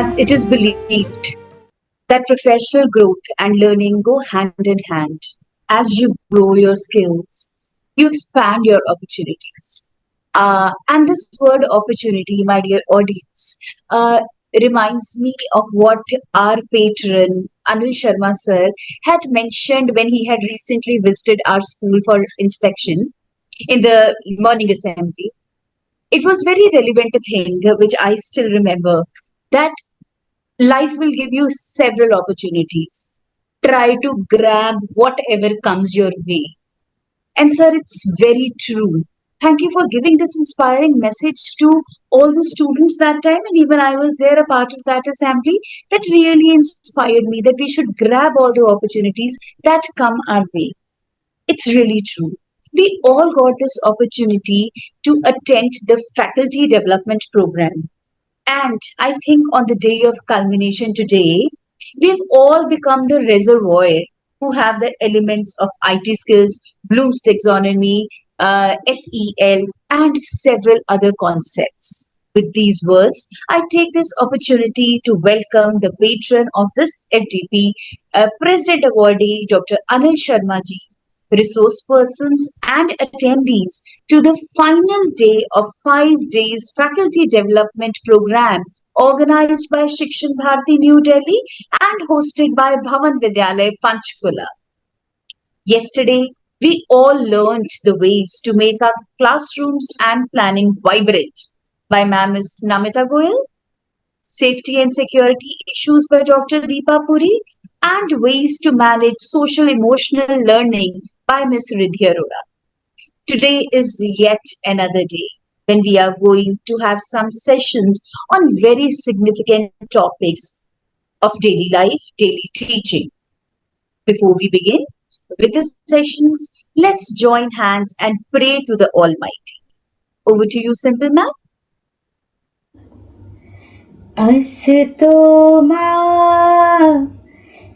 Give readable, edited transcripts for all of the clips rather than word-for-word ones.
as it is believed that professional growth and learning go hand in hand. As you grow your skills, you expand your opportunities. And this word opportunity, my dear audience, uh, reminds me of what our patron Anil Sharma sir had mentioned when he had recently visited our school for inspection in the morning assembly. It was very relevant thing which I still remember, that life will give you several opportunities. Try to grab whatever comes your way. And sir, it's very true. Thank you for giving this inspiring message to all the students that time, and even I was there, a part of that assembly. That really inspired me that we should grab all the opportunities that come our way. It's really true. We all got this opportunity to attend the faculty development program, and I think on the day of culmination today, we've all become the reservoir who have the elements of IT skills, Bloom's taxonomy, SEL, and several other concepts. With these words, I take this opportunity to welcome the patron of this FDP, President Awardee Dr. Anil Sharma ji, resource persons and attendees to the final day of 5 days faculty development program organized by Shikshan Bharati New Delhi and hosted by Bhavan Vidyalaya Panchkula. Yesterday, we all learned the ways to make our classrooms and planning vibrant by Ma'am Ms. Namita Goyal, safety and security issues by Dr. Deepa Puri, and ways to manage social emotional learning by Ms. Riddhi Arora. Today is yet another day when we are going to have some sessions on very significant topics of daily life, daily teaching. Before we begin with the sessions, let's join hands and pray to the Almighty. Over to you, Simple Ma'am. असतो मा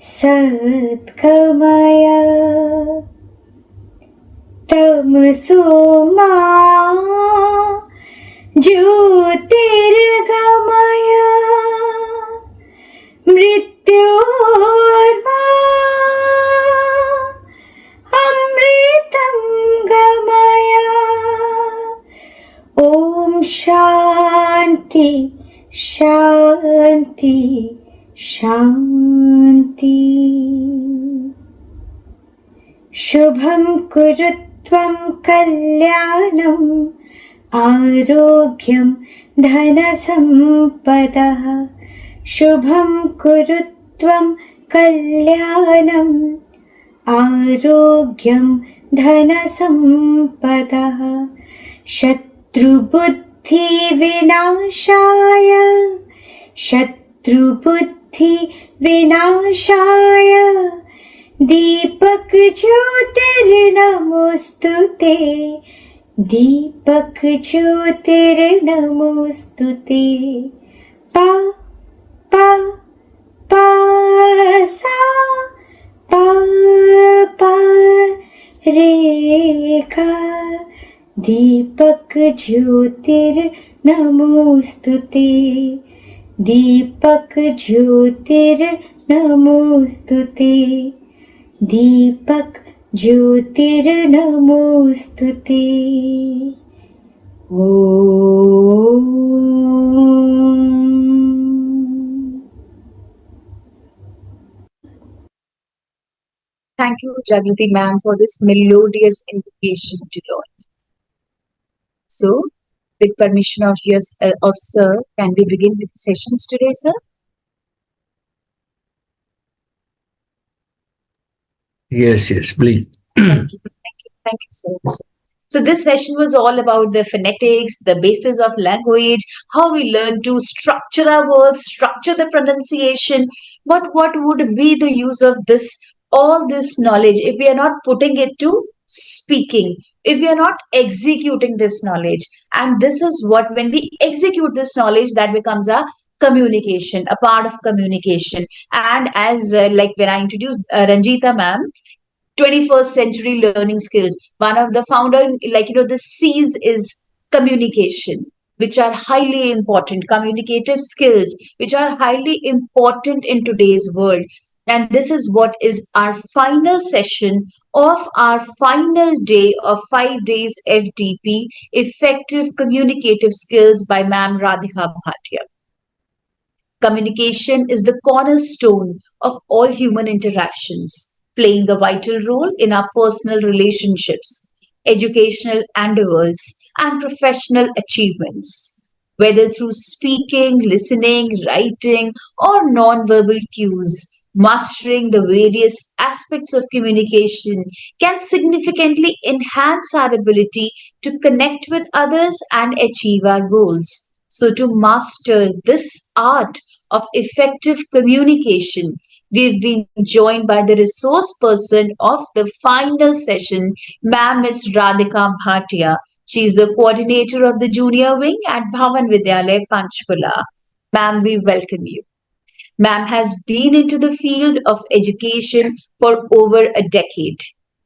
सद्गमय तमसो मा ज्योतिर्गमय मृत्योर्मा अमृतं गमय। ॐ शान्ति शान्ति शान्ति। शुभं कुरु त्वं कल्याणम् आरोग्यं धनसम्पदः। शुभं कुरु त्वं कल्याणम् आरोग्यं धनसम्पदः। शत्रुबुद्धिविनाशाय शत्रुबुद्धिविनाशाय दीपक ज्योतिर्नमोस्तुते दीपक ज्योतिर्नमोस्तुते। पा पा पा सा पा पा रेखा दीपक ज्योतिर्नमोस्तुते दीपक ज्योतिर्नमोस्तुते दीपक ज्योतिर्नमोस्तुते। ॐ Thank you, Jagrati ma'am, for this melodious invocation to Lord. So, with permission of yours, of sir, can we begin with the sessions today, sir? Yes, please. Thank you, sir. So this session was all about the phonetics, the basis of language, how we learn to structure our words, structure the pronunciation. But what would be the use of this, all this knowledge, if we are not putting it to speaking, if we are not executing this knowledge? And this is what, when we execute this knowledge, that becomes a communication, a part of communication. And as like when I introduced Ranjita ma'am, 21st century learning skills, one of the founder, like, the C's is communication. which are highly important, communicative skills, which are highly important in today's world. And this is what is our final session of our final day of 5 days FDP, Effective Communicative Skills by Ma'am Radhika Bhatia. Communication is the cornerstone of all human interactions, playing a vital role in our personal relationships, educational endeavors, and professional achievements. Whether through speaking, listening, writing, or nonverbal cues, mastering the various aspects of communication can significantly enhance our ability to connect with others and achieve our goals. So, to master this art of effective communication, we've been joined by the resource person of the final session, Ma'am Miss Radhika Bhatia. She is the coordinator of the junior wing at Bhavan Vidyalaya, Panchkula. Ma'am, we welcome you. Ma'am has been into the field of education for over a decade.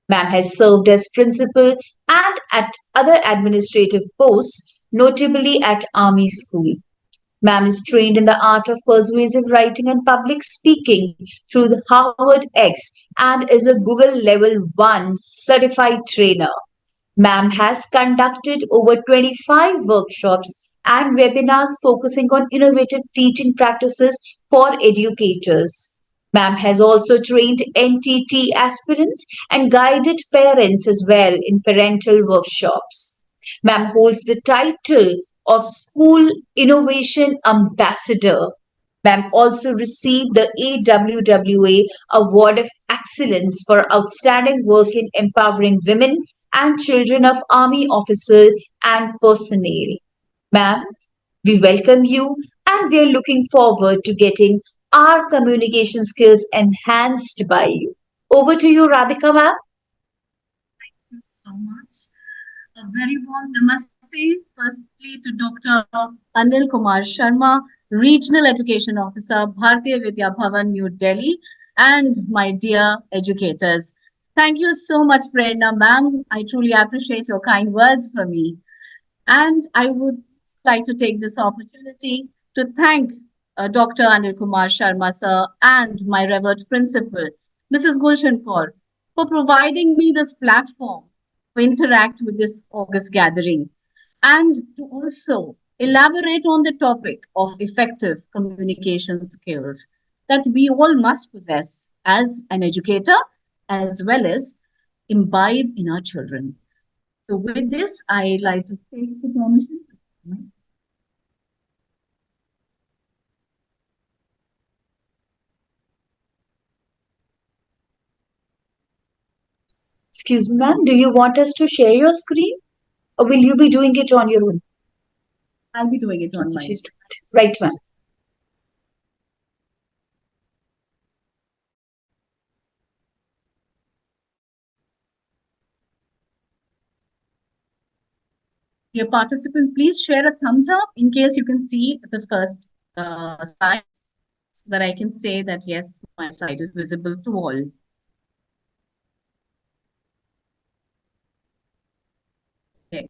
Ma'am has served as principal and at other administrative posts, notably at Army School. Ma'am is trained in the art of persuasive writing and public speaking through the Harvard X and is a Google Level 1 certified trainer. Ma'am has conducted over 25 workshops and webinars focusing on innovative teaching practices for educators. Ma'am has also trained NTT aspirants and guided parents as well in parental workshops. Ma'am holds the title of School Innovation Ambassador. Ma'am also received the AWWA Award of Excellence for outstanding work in empowering women and children of Army officers and personnel. Ma'am, we welcome you and we are looking forward to getting our communication skills enhanced by you. Over to you, Radhika ma'am. Thank you so much. A very warm namaste, firstly to Dr. Anil Kumar Sharma, Regional Education Officer, Bharatiya Vidya Bhavan, New Delhi, and my dear educators. Thank you so much, Prerna ma'am. I truly appreciate your kind words for me. And I would like to take this opportunity to thank Dr. Anil Kumar Sharma sir and my revered principal, Mrs. Gulshan Kaur, for providing me this platform to interact with this August gathering and to also elaborate on the topic of effective communication skills that we all must possess as an educator as well as imbibe in our children. So with this, I like to take the permission. Excuse me, ma'am, do you want us to share your screen or will you be doing it on your own? I'll be doing it on Okay, my she's doing it. Right, ma'am. Dear participants, please share a thumbs up in case you can see the first slide so that I can say that yes, my slide is visible to all. Okay.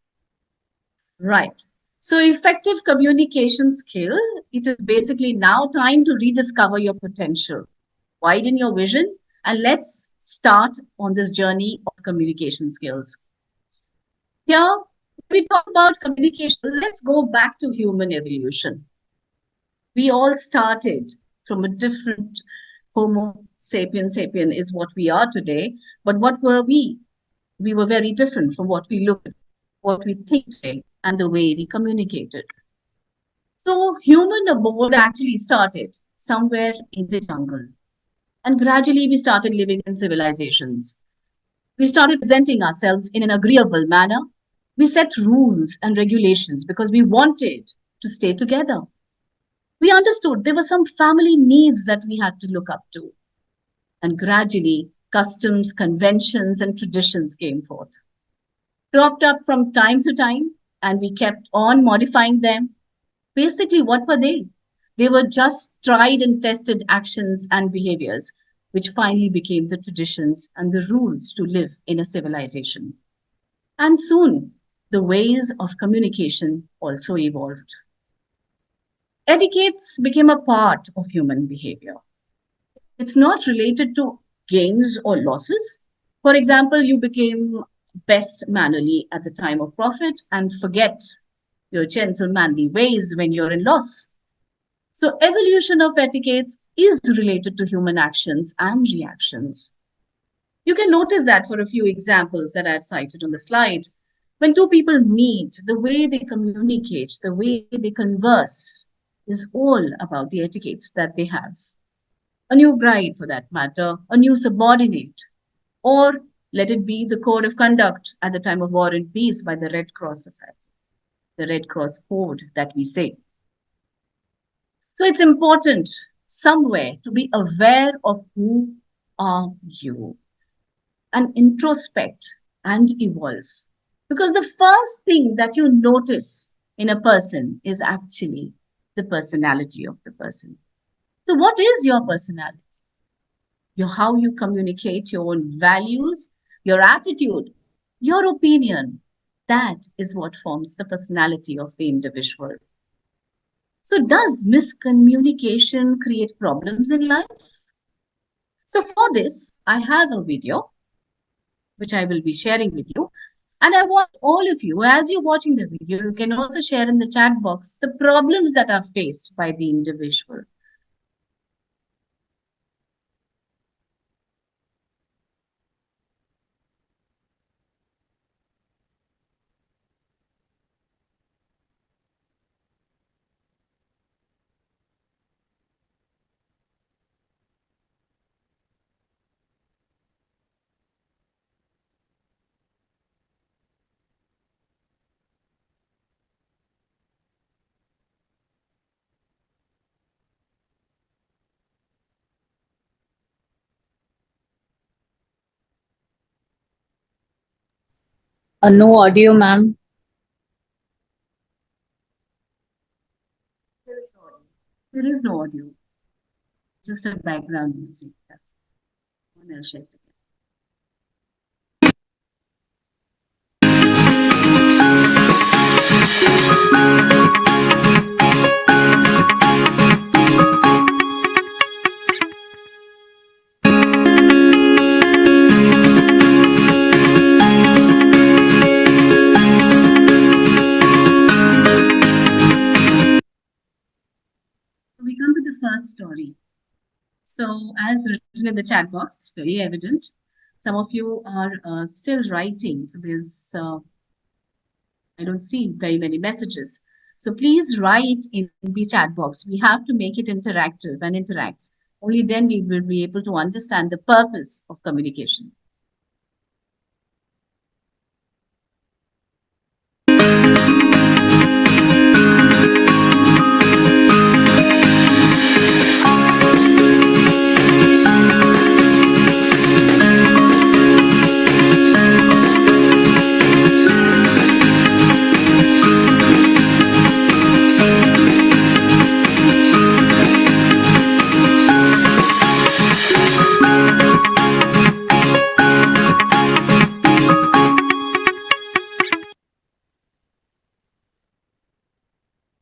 Right. So effective communication skill, it is basically now time to rediscover your potential, widen your vision, and let's start on this journey of communication skills. Here, when we talk about communication, let's go back to human evolution. We all started from a different Homo sapien is what we are today. But what were we? We were very different from what we look at, what we think today, and the way we communicated. So human abode actually started somewhere in the jungle. And gradually we started living in civilizations. We started presenting ourselves in an agreeable manner. We set rules and regulations because we wanted to stay together. We understood there were some family needs that we had to look up to. And gradually, customs, conventions, and traditions came forth. Cropped up from time to time, and we kept on modifying them. Basically, what were they? They were just tried and tested actions and behaviors, which finally became the traditions and the rules to live in a civilization. And soon, the ways of communication also evolved. Etiquettes became a part of human behavior. It's not related to gains or losses. For example, you became best mannerly at the time of profit and forget your gentle manly ways when you're in loss. So, evolution of etiquettes is related to human actions and reactions. You can notice that for a few examples that I've cited on the slide. When two people meet, the way they communicate, the way they converse is all about the etiquettes that they have. A new bride, for that matter, a new subordinate, or let it be the code of conduct at the time of war and peace by the Red Cross Society, the Red Cross Code that we say. So it's important somewhere to be aware of who are you and introspect and evolve. Because the first thing that you notice in a person is actually the personality of the person. So, what is your personality? How you communicate your own values, your attitude, your opinion. That is what forms the personality of the individual. So, does miscommunication create problems in life? So, for this, I have a video which I will be sharing with you. And I want all of you, as you're watching the video, you can also share in the chat box the problems that are faced by the individual. No audio, ma'am. There is no audio. There is no audio, just a background music. That's one else share it again. We come to the first story. So, as written in the chat box, it's very evident. Some of you are still writing. So, I don't see very many messages. So, please write in the chat box. We have to make it interactive and interact. Only then we will be able to understand the purpose of communication.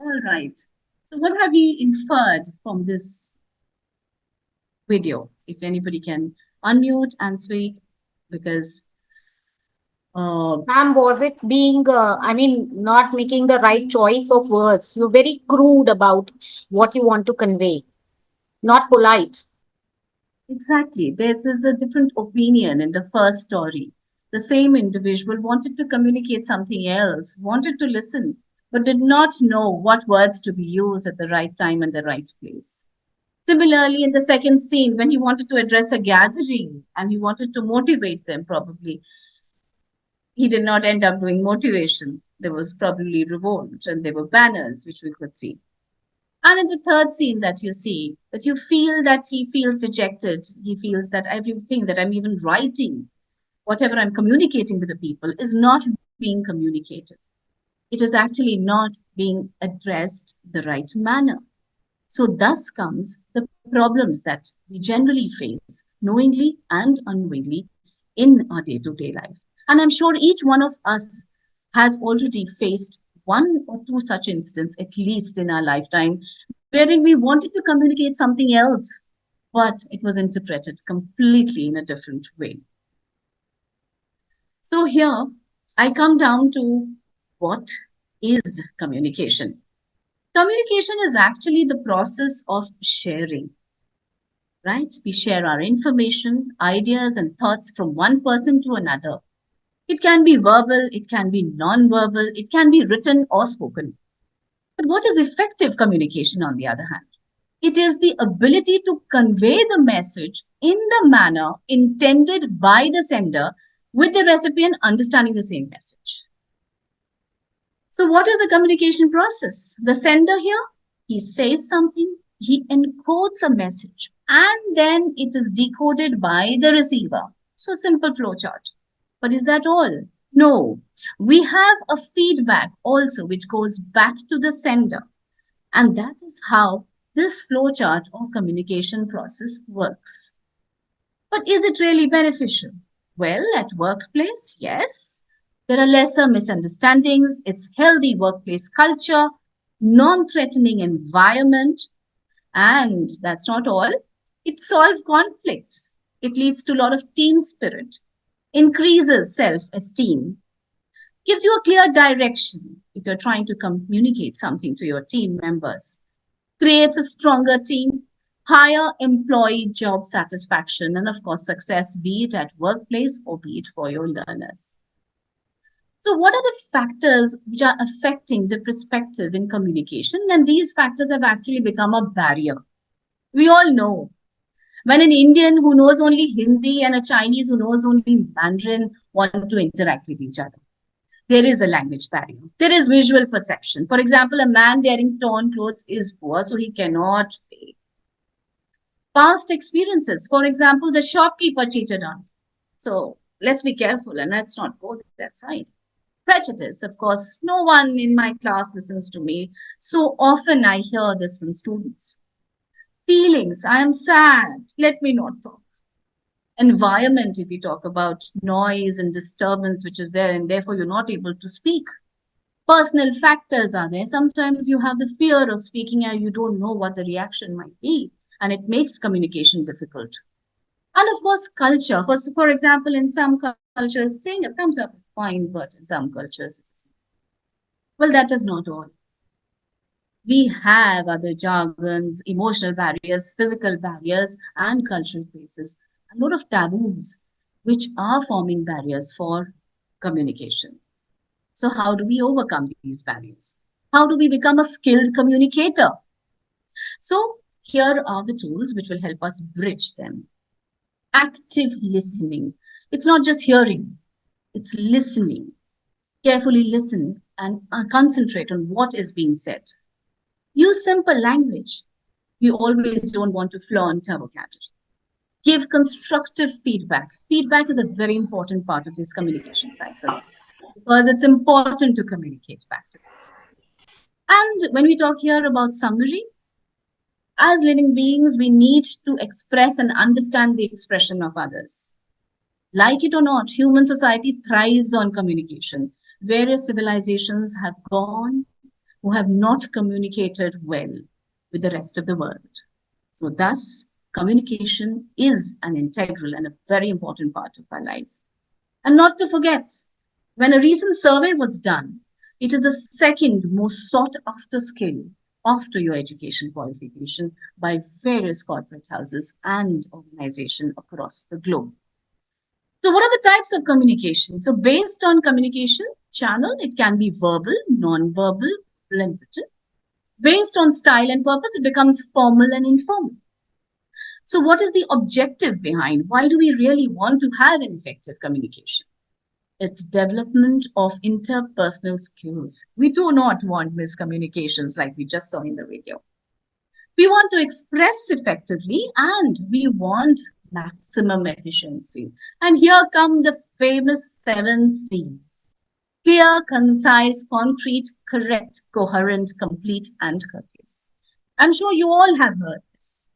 All right. So, what have we inferred from this video? If anybody can unmute and speak, because Ma'am, was it being, not making the right choice of words? You're very crude about what you want to convey, not polite. exactly, there is a different opinion in the first story. The same individual wanted to communicate something else, wanted to listen, but did not know what words to be used at the right time and the right place. Similarly, in the second scene, when he wanted to address a gathering and he wanted to motivate them, probably he did not end up doing motivation. There was probably revolt and there were banners, which we could see. And in the third scene that you see, that you feel that he feels dejected, he feels that everything that I'm even writing, whatever I'm communicating with the people, is not being communicated. It is actually not being addressed the right manner. So, thus comes the problems that we generally face, knowingly and unknowingly, in our day to day life. And I'm sure each one of us has already faced one or two such instances, at least in our lifetime, wherein we wanted to communicate something else, but it was interpreted completely in a different way. So here I come down to what is communication. Communication is actually the process of sharing, right? We share our information, ideas, and thoughts from one person to another. It can be verbal, it can be non-verbal, it can be written or spoken. But what is effective communication on the other hand? It is the ability to convey the message in the manner intended by the sender with the recipient understanding the same message. So, what is the communication process? The sender here, he says something, he encodes a message, and then it is decoded by the receiver. So, simple flowchart. But is that all? No. We have a feedback also which goes back to the sender. And that is how this flowchart of communication process works. But is it really beneficial? Well, at workplace, yes. There are lesser misunderstandings, it's healthy workplace culture, non-threatening environment, and that's not all. It solves conflicts. It leads to a lot of team spirit, increases self-esteem, gives you a clear direction if you're trying to communicate something to your team members, creates a stronger team, higher employee job satisfaction, and of course, success, be it at workplace or be it for your learners. So, what are the factors which are affecting the perspective in communication? And these factors have actually become a barrier. We all know when an Indian who knows only Hindi and a Chinese who knows only Mandarin want to interact with each other, there is a language barrier. There is visual perception. For example, a man wearing torn clothes is poor, so he cannot pay. Past experiences. For example, the shopkeeper cheated on. So let's be careful and let's not go that side. Prejudice, of course, no one in my class listens to me. So often I hear this from students. Feelings, I am sad, let me not talk. Environment, if we talk about noise and disturbance which is there and therefore you're not able to speak. Personal factors are there. Sometimes you have the fear of speaking and you don't know what the reaction might be, and it makes communication difficult. And of course, culture. For example, in some cultures, saying a thumbs up is fine, but in some cultures, it isn't. Well, that is not all. We have other jargons, emotional barriers, physical barriers, and cultural bases. A lot of taboos which are forming barriers for communication. So, how do we overcome these barriers? How do we become a skilled communicator? So, here are the tools which will help us bridge them. Active listening. It's not just hearing, it's listening. Carefully listen and concentrate on what is being said. Use simple language. We always don't want to flaunt our vocabulary. Give constructive feedback. Feedback is a very important part of this communication cycle because it's important to communicate back to them. And when we talk here about summary, as living beings, we need to express and understand the expression of others. Like it or not, human society thrives on communication. Various civilizations have gone who have not communicated well with the rest of the world. So, thus, communication is an integral and a very important part of our lives. And not to forget, when a recent survey was done, it is the second most sought after skill after your education qualification by various corporate houses and organizations across the globe. So, what are the types of communication? So, based on communication channel, it can be verbal, non-verbal, and written. Based on style and purpose, it becomes formal and informal. So, what is the objective behind? Why do we really want to have an effective communication? It's development of interpersonal skills. We do not want miscommunications like we just saw in the video. We want to express effectively and we want maximum efficiency. And here come the famous 7 C's. Clear, concise, concrete, correct, coherent, complete, and courteous. I'm sure you all have heard this.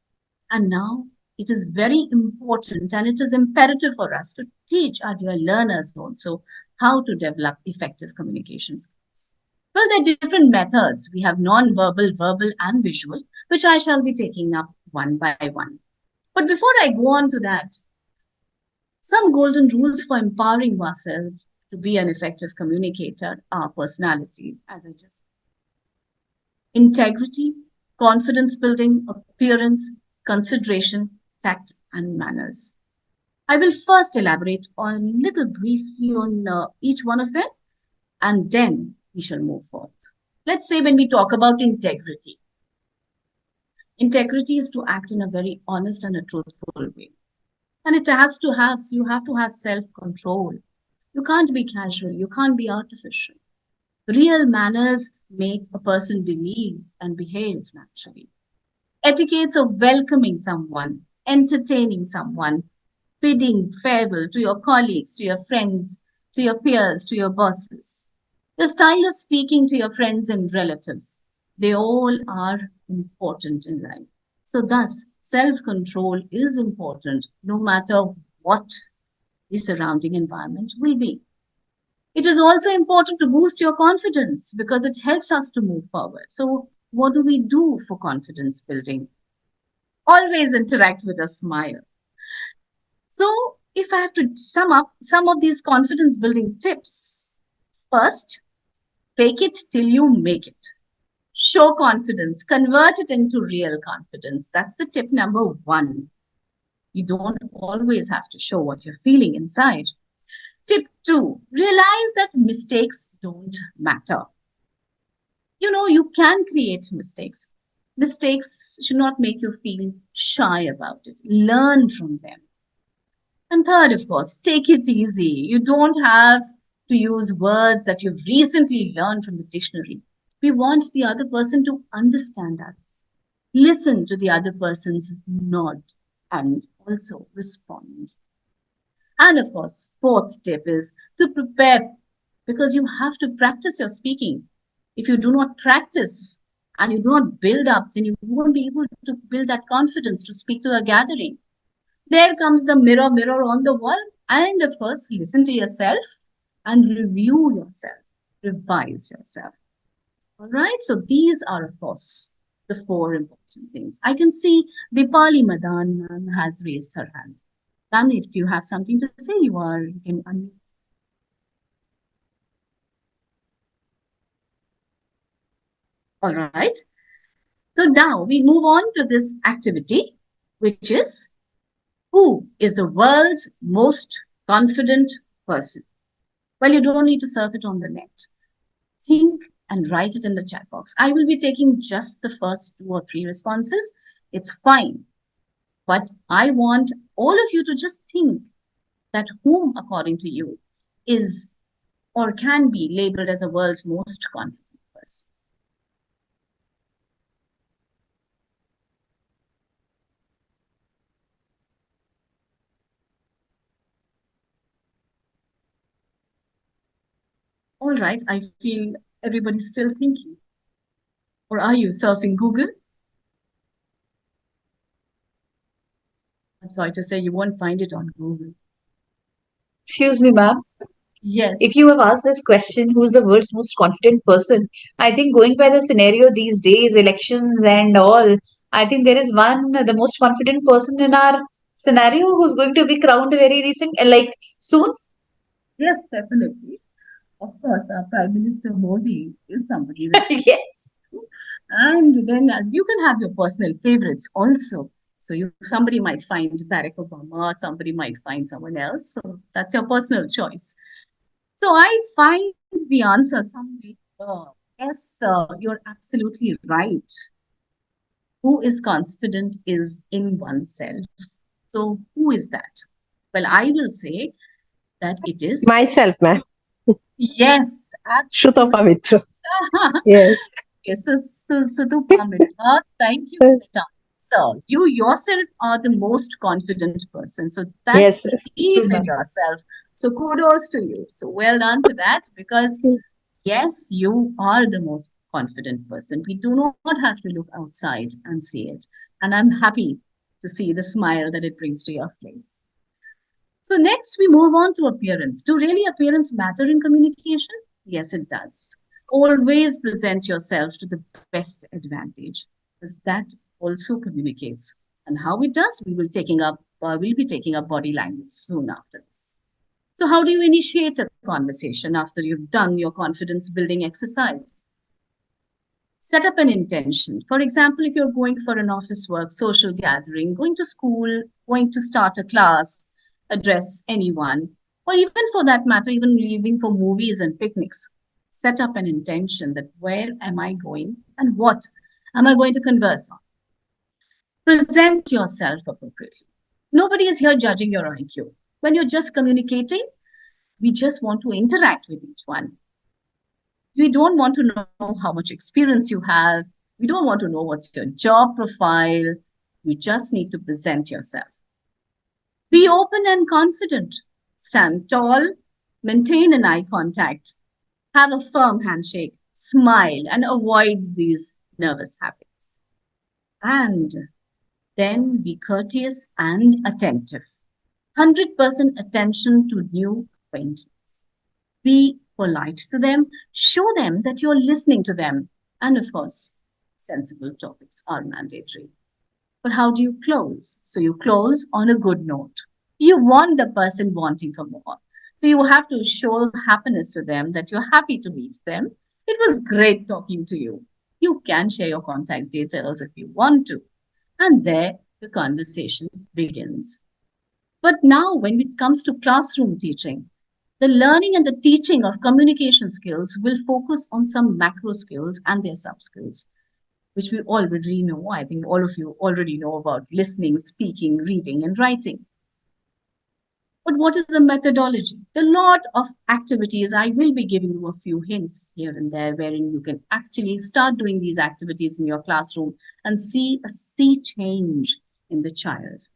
And now it is very important and it is imperative for us to teach our dear learners also how to develop effective communication skills. Well, there are different methods. We have non-verbal, verbal, and visual, which I shall be taking up one by one. But before I go on to that, some golden rules for empowering ourselves to be an effective communicator are personality, as I just integrity, confidence building, appearance, consideration, tact, and manners. I will first elaborate on a little briefly on each one of them, and then we shall move forth. Let's say when we talk about integrity, integrity is to act in a very honest and a truthful way. And it has to have, you have to have self-control. You can't be casual, you can't be artificial. Real manners make a person believe and behave naturally. Etiquettes of welcoming someone, entertaining someone, bidding farewell to your colleagues, to your friends, to your peers, to your bosses. The style of speaking to your friends and relatives, they all are important in life. So, thus, self control is important no matter what the surrounding environment will be. It is also important to boost your confidence because it helps us to move forward. So, what do we do for confidence building? Always interact with a smile. So, if I have to sum up some of these confidence building tips, first, fake it till you make it. Show confidence, convert it into real confidence. That's the tip number one. You don't always have to show what you're feeling inside. Tip two, realize that mistakes don't matter. You know, you can create mistakes. Mistakes should not make you feel shy about it. Learn from them. And third, of course, take it easy. You don't have to use words that you've recently learned from the dictionary. We want the other person to understand us. Listen to the other person's nod and also respond. And of course, fourth tip is to prepare because you have to practice your speaking. If you do not practice and you do not build up, then you won't be able to build that confidence to speak to a gathering. There comes the mirror, mirror on the wall. And of course, listen to yourself and review yourself, revise yourself. All right. So these are, of course, the four important things. I can see Dipali Madan has raised her hand. Ma'am, if you have something to say, you can unmute. All right. So now we move on to this activity, which is who is the world's most confident person? Well, you don't need to surf it on the net. Think and write it in the chat box. I will be taking just the first 2 or 3 responses. It's fine. But I want all of you to just think that whom, according to you, is or can be labeled as the world's most confident person. All right, I feel everybody's still thinking. Or are you surfing Google? I'm sorry to say you won't find it on Google. Excuse me, ma'am. Yes. If you have asked this question, who's the world's most confident person? I think going by the scenario these days, elections and all, I think there is one, the most confident person in our scenario who's going to be crowned very recent, like soon. Yes, definitely. Of course, our Prime Minister Modi is somebody that. Yes. And then you can have your personal favorites also. So somebody might find Barack Obama, somebody might find someone else. So that's your personal choice. So I find the answer somewhere. Yes, you're absolutely right. Who is confident is in oneself. So who is that? Well, I will say that it is myself, ma'am. Yes, Shruta absolutely. Pavitra. Yes. Yes, so to Pamitra, thank you for that answer. You yourself are the most confident person. So that Yes, yes. believe True, in ma'am. yourself. So kudos to you. So well done for that because yes, you are the most confident person. We do not have to look outside and see it. And I'm happy to see the smile that it brings to your face. So next we move on to appearance. Do really appearance matter in communication? Yes, it does. Always present yourself to the best advantage, because that also communicates. And how it does, we'll be taking up body language soon after this. So how do you initiate a conversation after you've done your confidence building exercise? Set up an intention. For example, if you're going for an office work, social gathering, going to school, going to start a class, address anyone, or even for that matter, even leaving for movies and picnics, set up an intention that where am I going and what am I going to converse on? Present yourself appropriately. Nobody is here judging your IQ. When you're just communicating, we just want to interact with each one. We don't want to know how much experience you have. We don't want to know what's your job profile. You just need to present yourself. Be open and confident. Stand tall, maintain an eye contact, have a firm handshake, smile, and avoid these nervous habits. And then be courteous and attentive. 100% attention to new acquaintance. Be polite to them, show them that you're listening to them. And of course, sensible topics are mandatory. But how do you close? So you close on a good note. You want the person wanting for more. So you have to show happiness to them that you're happy to meet them. It was great talking to you. You can share your contact details if you want to. And there the conversation begins. But now, when it comes to classroom teaching, the learning and the teaching of communication skills will focus on some macro skills and their sub skills, which we already know. I think all of you already know about listening, speaking, reading, and writing. But what is the methodology? There are a lot of activities. I will be giving you a few hints here and there wherein you can actually start doing these activities in your classroom and see a sea change in the child.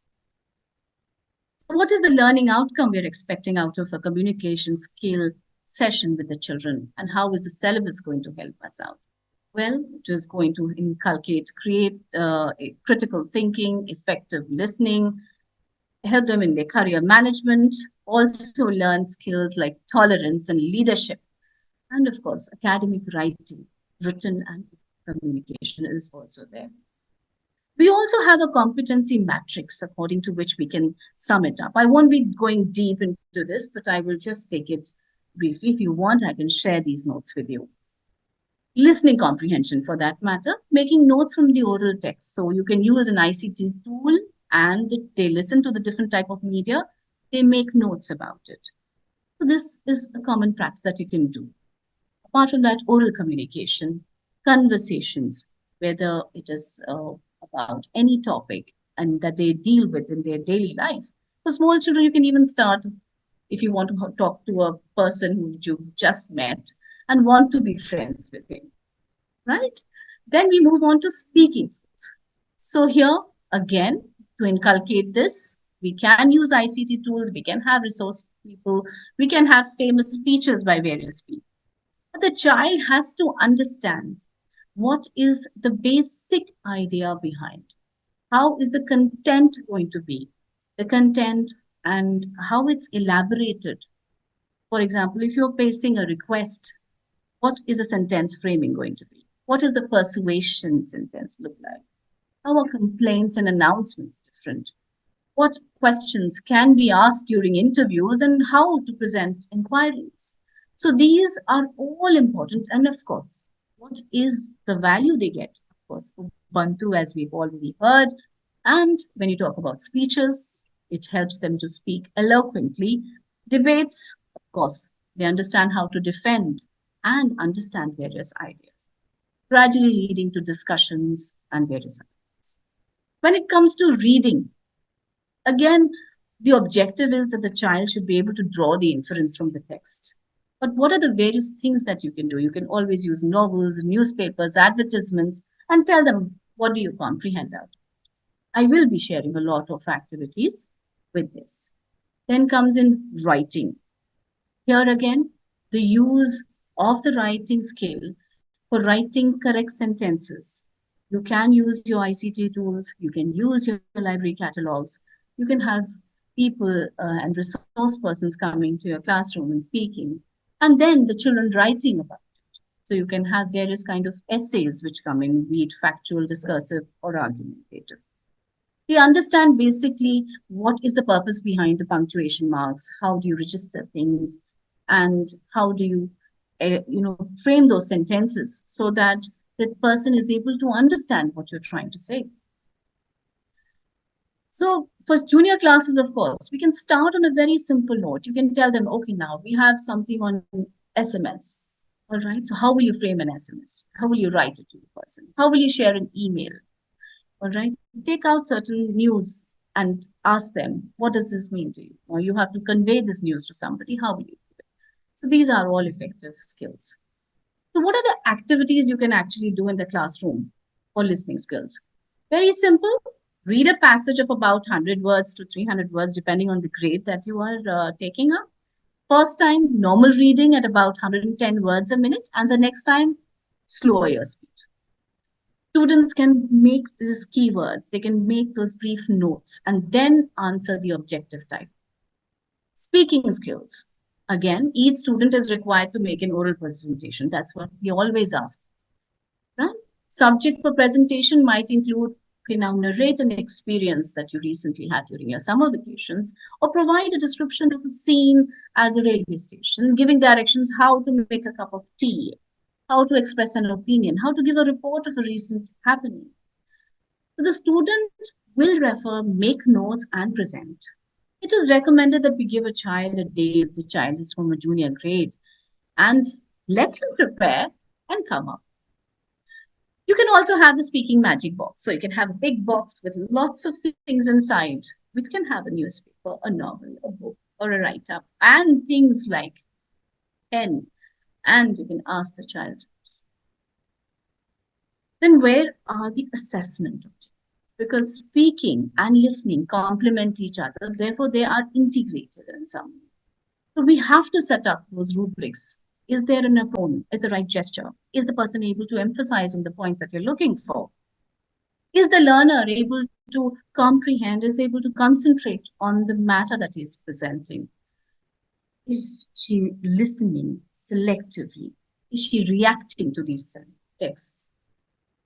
What is the learning outcome we're expecting out of a communication skill session with the children? And how is the syllabus going to help us out? Well, it is going to create critical thinking, effective listening, help them in their career management, also learn skills like tolerance and leadership. And of course, academic writing, written and communication is also there. We also have a competency matrix according to which we can sum it up. I won't be going deep into this, but I will just take it briefly. If you want, I can share these notes with you. Listening comprehension for that matter, making notes from the oral text. So you can use an ICT tool and they listen to the different type of media. They make notes about it. So this is a common practice that you can do. Apart from that, oral communication, conversations, whether it is about any topic and that they deal with in their daily life. For small children, you can even start if you want to talk to a person who you just met and want to be friends with him, right? Then we move on to speaking skills. So here, again, to inculcate this, we can use ICT tools, we can have resource people, we can have famous speeches by various people. But the child has to understand what is the basic idea behind. How is the content going to be? The content and how it's elaborated. For example, if you're placing a request, what is the sentence framing going to be? What is the persuasion sentence look like? How are complaints and announcements different? What questions can be asked during interviews and how to present inquiries? So these are all important. And of course, what is the value they get? Of course, Ubuntu, as we've already heard. And when you talk about speeches, it helps them to speak eloquently. Debates, of course, they understand how to defend and understand various ideas, gradually leading to discussions and various ideas. When it comes to reading, again, the objective is that the child should be able to draw the inference from the text. But what are the various things that you can do? You can always use novels, newspapers, advertisements, and tell them, what do you comprehend out? I will be sharing a lot of activities with this. Then comes in writing. Here again, the use of the writing skill for writing correct sentences. You can use your ICT tools, you can use your library catalogs, you can have people and resource persons coming to your classroom and speaking, and then the children writing about it. So you can have various kind of essays which come in, be it factual, discursive, or argumentative. We understand basically what is the purpose behind the punctuation marks, how do you register things, and how do you, frame those sentences so that the person is able to understand what you're trying to say. So for junior classes, of course, we can start on a very simple note. You can tell them, okay, now we have something on SMS. All right. So how will you frame an SMS? How will you write it to the person? How will you share an email? All right. Take out certain news and ask them, what does this mean to you? Or you have to convey this news to somebody. How will you do it? So these are all effective skills. So what are the activities you can actually do in the classroom for listening skills? Very simple. Read a passage of about 100 words to 300 words, depending on the grade that you are taking up. First time, normal reading at about 110 words a minute, and the next time, slower your speed. Students can make these keywords, they can make those brief notes, and then answer the objective type. Speaking skills. Again, each student is required to make an oral presentation. That's what we always ask. Right? Subject for presentation might include, okay, now narrate an experience that you recently had during your summer vacations, or provide a description of a scene at the railway station, giving directions how to make a cup of tea, how to express an opinion, how to give a report of a recent happening. So the student will refer, make notes, and present. It is recommended that we give a child a day if the child is from a junior grade and let him prepare and come up. You can also have the speaking magic box. So you can have a big box with lots of things inside. We can have a newspaper, a novel, a book, or a write-up, and things like pen. And you can ask the child. Then where are the assessment objectives? Because speaking and listening complement each other, therefore they are integrated in some way. So we have to set up those rubrics. Is there an approach? Is the right gesture? Is the person able to emphasize on the points that you're looking for? Is the learner able to comprehend, is able to concentrate on the matter that he's presenting? Is she listening selectively? Is she reacting to these texts?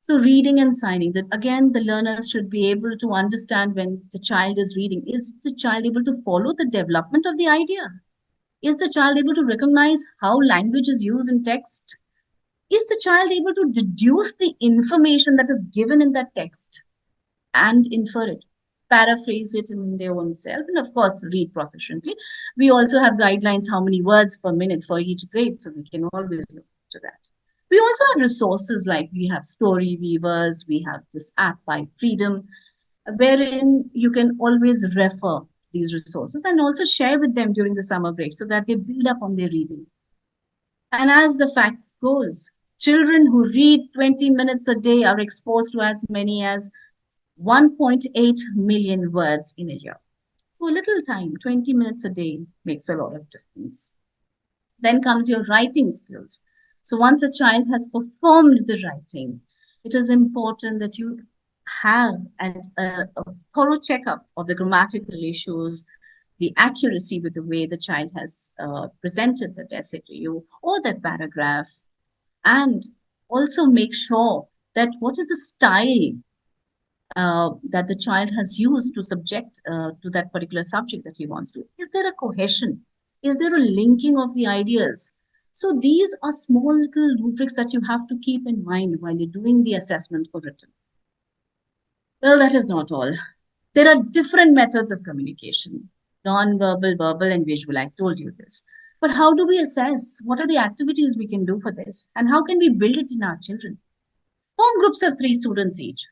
So reading and signing, that again, the learners should be able to understand when the child is reading. Is the child able to follow the development of the idea? Is the child able to recognize how language is used in text? Is the child able to deduce the information that is given in that text and infer it, paraphrase it in their own self, and of course, read proficiently? We also have guidelines how many words per minute for each grade, so we can always look to that. We also have resources like we have Story Weavers, we have this app by Freedom, wherein you can always refer these resources and also share with them during the summer break so that they build up on their reading. And as the facts goes, children who read 20 minutes a day are exposed to as many as 1.8 million words in a year. So a little time, 20 minutes a day makes a lot of difference. Then comes your writing skills. So once a child has performed the writing, it is important that you have a thorough checkup of the grammatical issues, the accuracy with the way the child has presented that essay to you or that paragraph, and also make sure that what is the style that the child has used to subject to that particular subject that he wants to. Is there a cohesion? Is there a linking of the ideas? So these are small little rubrics that you have to keep in mind while you're doing the assessment for written. Well, that is not all. There are different methods of communication, non-verbal, verbal, and visual. I told you this. But how do we assess? What are the activities we can do for this? And how can we build it in our children? Home groups of 3 students each.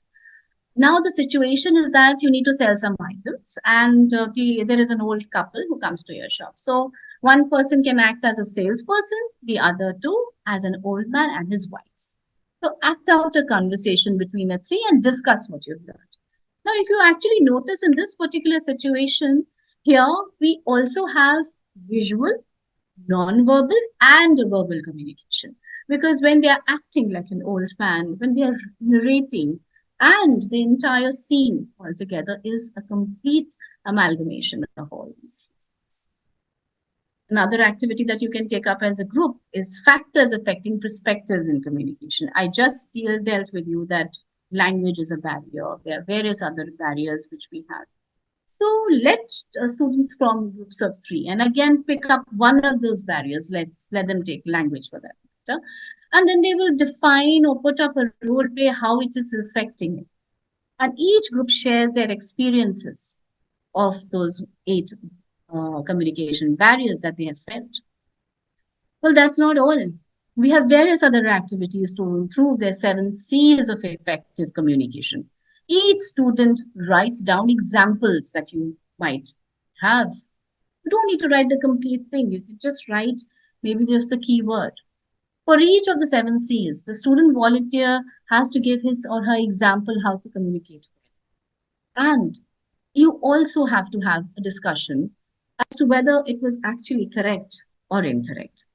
Now the situation is that you need to sell some items, and there is an old couple who comes to your shop. So one person can act as a salesperson, the other 2 as an old man and his wife. So act out a conversation between the 3 and discuss what you've learned. Now, if you actually notice in this particular situation, here we also have visual, non-verbal, and verbal communication. Because when they are acting like an old man, when they are narrating, And the entire scene altogether is a complete amalgamation of all these things. Another activity that you can take up as a group is factors affecting perspectives in communication. I just dealt with you that language is a barrier. There are various other barriers which we have. So let students from groups of three, and again pick up one of those barriers. Let them take language for that matter, and then they will define or put up a role play how it is affecting it. And each group shares their experiences of those eight communication barriers that they have felt. Well, that's not all. We have various other activities to improve their 7 C's of effective communication. Each student writes down examples that you might have. You don't need to write the complete thing. You can just write maybe just the keyword. For each of the 7 C's, the student volunteer has to give his or her example how to communicate. And you also have to have a discussion as to whether it was actually correct or incorrect.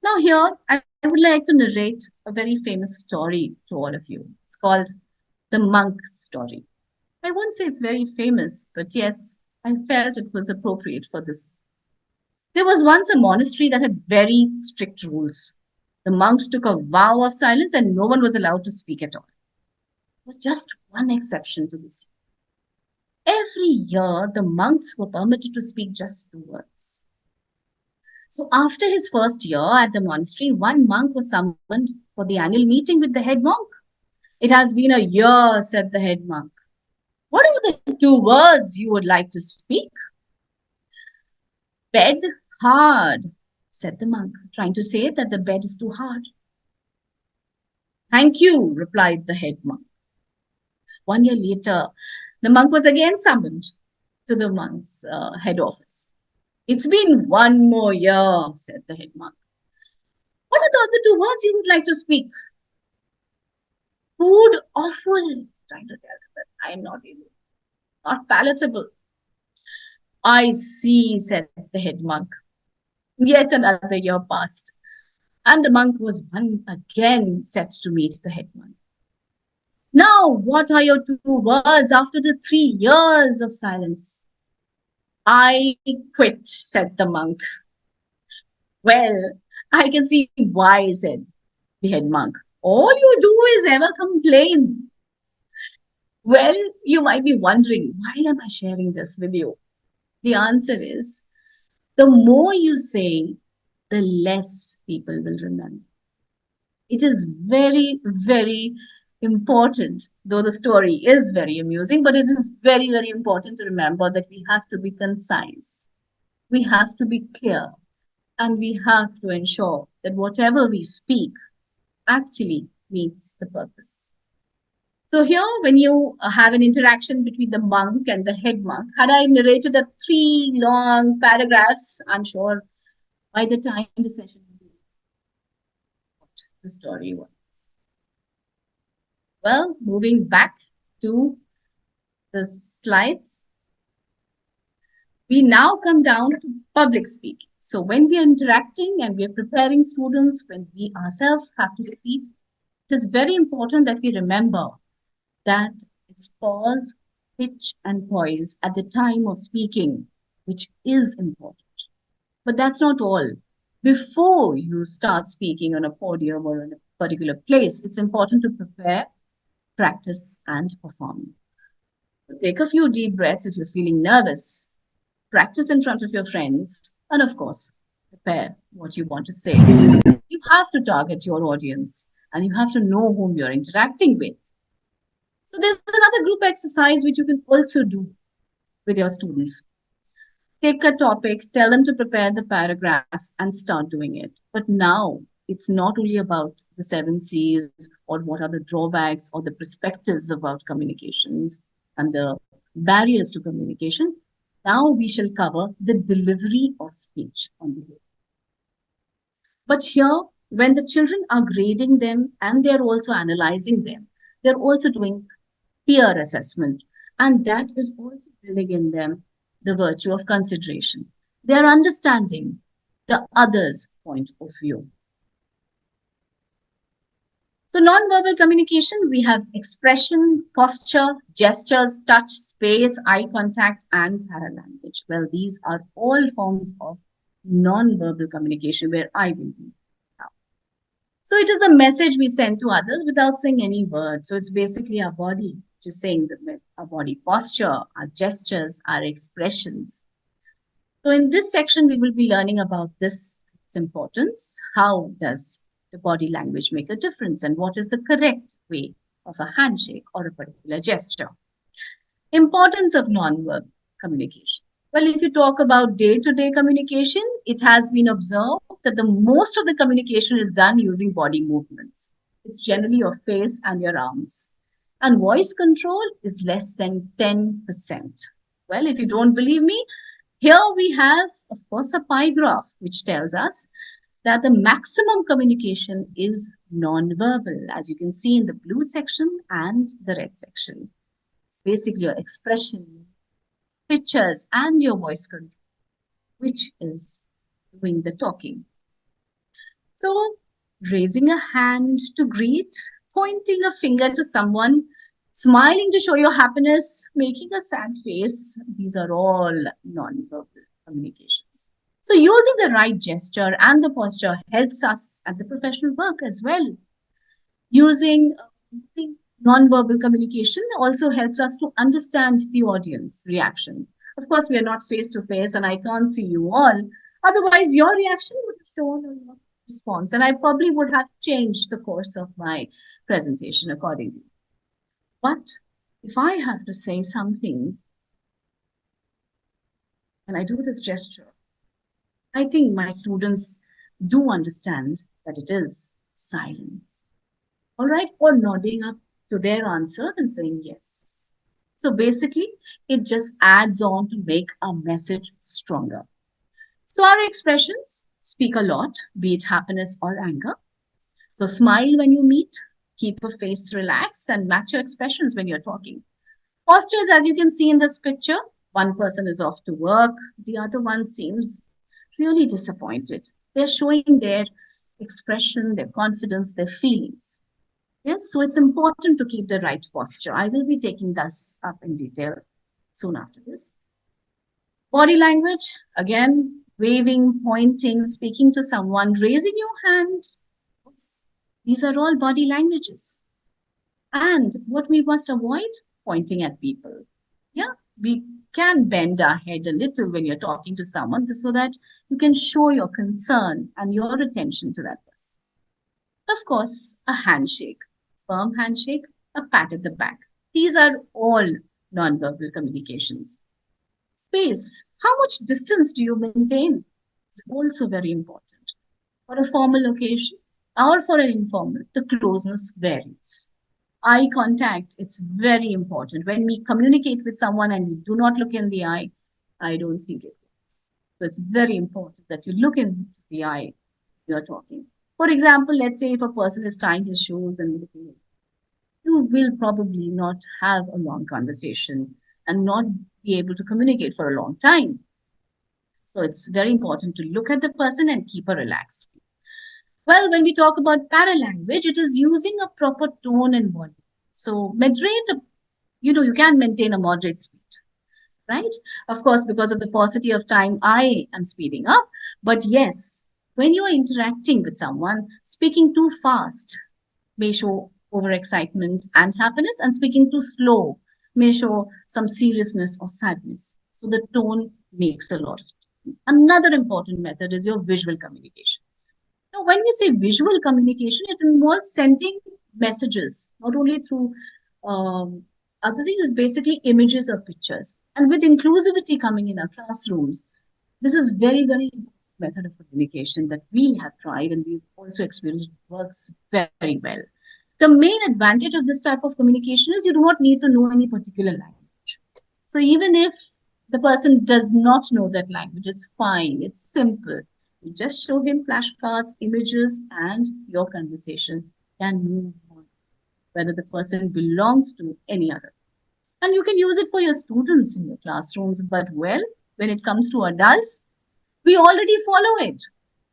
Now, here I would like to narrate a very famous story to all of you. It's called the monk story. I won't say it's very famous, but yes, I felt it was appropriate for this. There was once a monastery that had very strict rules. The monks took a vow of silence and no one was allowed to speak at all. There was just one exception to this. Every year, the monks were permitted to speak just 2 words. So after his first year at the monastery, one monk was summoned for the annual meeting with the head monk. It has been a year, said the head monk. What are the 2 words you would like to speak? Bed hard, said the monk, trying to say that the bed is too hard. Thank you, replied the head monk. 1 year later, the monk was again summoned to the monk's head office. It's been 1 more year, said the head monk. What are the other 2 words you would like to speak? Food awful, trying to tell them that I am not able, not palatable. I see, said the head monk. Yet another year passed, and the monk was again set to meet the head monk. Now, what are your 2 words after the 3 years of silence? I quit, said the monk. Well, I can see why, said the head monk. All you do is ever complain. Well, you might be wondering, why am I sharing this with you? The answer is, the more you say, the less people will remember. It is very, very important, though the story is very amusing, but it is very, very important to remember that we have to be concise. We have to be clear. And we have to ensure that whatever we speak actually meets the purpose. So here, when you have an interaction between the monk and the head monk, had I narrated a 3 long paragraphs, I'm sure by the time the session will be what the story was. Well, moving back to the slides, we now come down to public speaking. So when we are interacting and we are preparing students, when we ourselves have to speak, it is very important that we remember that it's pause, pitch, and poise at the time of speaking, which is important. But that's not all. Before you start speaking on a podium or in a particular place, it's important to prepare, practice, and perform. Take a few deep breaths if you're feeling nervous. Practice in front of your friends, and of course, prepare what you want to say. You have to target your audience, and you have to know whom you're interacting with. So there's another group exercise which you can also do with your students. Take a topic, tell them to prepare the paragraphs, and start doing it. But now it's not only about the 7 C's or what are the drawbacks or the perspectives about communications and the barriers to communication. Now we shall cover the delivery of speech on the whole. But here, when the children are grading them and they're also analyzing them, they're also doing peer assessment. And that is also building in them the virtue of consideration. They're understanding the other's point of view. So, non-verbal communication, we have expression, posture, gestures, touch, space, eye contact, and paralanguage. Well, these are all forms of non-verbal communication where I will be now. So, it is the message we send to others without saying any word. So, it's basically our body just saying our body posture, our gestures, our expressions. So, in this section, we will be learning about its importance. How does the body language make a difference, and what is the correct way of a handshake or a particular gesture? Importance of non-verbal communication. Well, if you talk about day-to-day communication, it has been observed that the most of the communication is done using body movements. It's generally your face and your arms. And voice control is less than 10%. Well, if you don't believe me, here we have, of course, a pie graph, which tells us that the maximum communication is non-verbal, as you can see in the blue section and the red section. Basically, your expression, pictures, and your voice control, which is doing the talking. So, raising a hand to greet, pointing a finger to someone, smiling to show your happiness, making a sad face, these are all non-verbal communications. So, using the right gesture and the posture helps us at the professional work as well. Using non-verbal communication also helps us to understand the audience reaction. Of course, we are not face to face and I can't see you all. Otherwise, your reaction would have shown a your response, and I probably would have changed the course of my presentation accordingly. But if I have to say something and I do this gesture, I think my students do understand that it is silence. All right, or nodding up to their answer and saying yes. So basically, it just adds on to make our message stronger. So our expressions speak a lot, be it happiness or anger. So smile when you meet, keep your face relaxed, and match your expressions when you're talking. Postures, as you can see in this picture, one person is off to work, the other one seems really disappointed. They're showing their expression, their confidence, their feelings. Yes, so it's important to keep the right posture. I will be taking this up in detail soon after this. Body language, again, waving, pointing, speaking to someone, raising your hands. These are all body languages. And what we must avoid, pointing at people. Yeah, we can bend our head a little when you're talking to someone so that you can show your concern and your attention to that person. Of course, a handshake, firm handshake, a pat at the back. These are all nonverbal communications. Space, how much distance do you maintain? It's also very important. For a formal occasion or for an informal, the closeness varies. Eye contact, it's very important. When we communicate with someone and we do not look in the eye, I don't think it works. So it's very important that you look in the eye you're talking. For example, let's say if a person is tying his shoes and looking at you, will probably not have a long conversation and not be able to communicate for a long time. So it's very important to look at the person and keep a relaxed feel. Well, when we talk about paralanguage, it is using a proper tone and volume. So you can maintain a moderate speed, right? Of course, because of the paucity of time, I am speeding up. But yes, when you are interacting with someone, speaking too fast may show overexcitement and happiness, and speaking too slow may show some seriousness or sadness. So the tone makes a lot of difference. Another important method is your visual communication. Now, when we say visual communication, it involves sending messages, not only through other things, is basically images or pictures. And with inclusivity coming in our classrooms, this is very, very method of communication that we have tried and we've also experienced works very well. The main advantage of this type of communication is you do not need to know any particular language. So even if the person does not know that language, it's fine, it's simple. You just show him flashcards, images, and your conversation can move on, whether the person belongs to any other. And you can use it for your students in your classrooms, but well, when it comes to adults, we already follow it.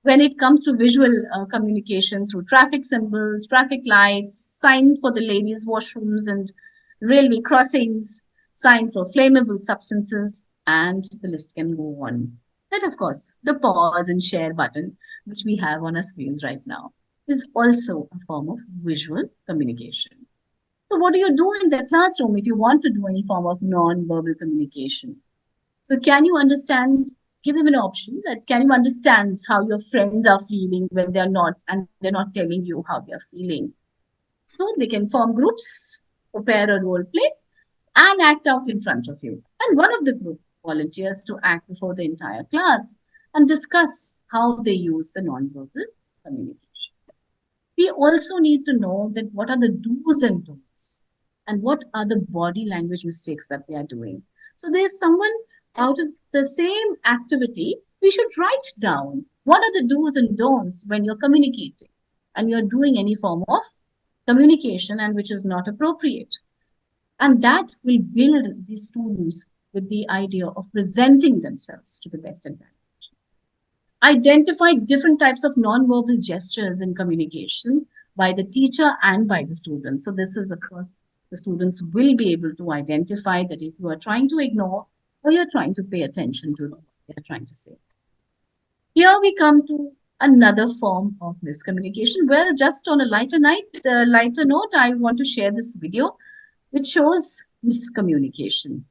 when it comes to visual communication through traffic symbols, traffic lights, sign for the ladies' washrooms and railway crossings, sign for flammable substances, and the list can go on. And of course, the pause and share button, which we have on our screens right now, is also a form of visual communication. So, what do you do in the classroom if you want to do any form of non-verbal communication? So, can you understand? Give them an option that can you understand how your friends are feeling when they're not, and they're not telling you how they're feeling. So they can form groups, prepare a role play, and act out in front of you. And one of the group volunteers to act before the entire class and discuss how they use the nonverbal communication. We also need to know that what are the do's and don'ts and what are the body language mistakes that they are doing. So there's someone out of the same activity, we should write down what are the do's and don'ts when you're communicating and you're doing any form of communication and which is not appropriate. And that will build these students with the idea of presenting themselves to the best advantage. Identify different types of nonverbal gestures in communication by the teacher and by the students. So this is, of course, the students will be able to identify that if you are trying to ignore or you're trying to pay attention to what they're trying to say. Here we come to another form of miscommunication. Well, just on a lighter note, I want to share this video which shows miscommunication.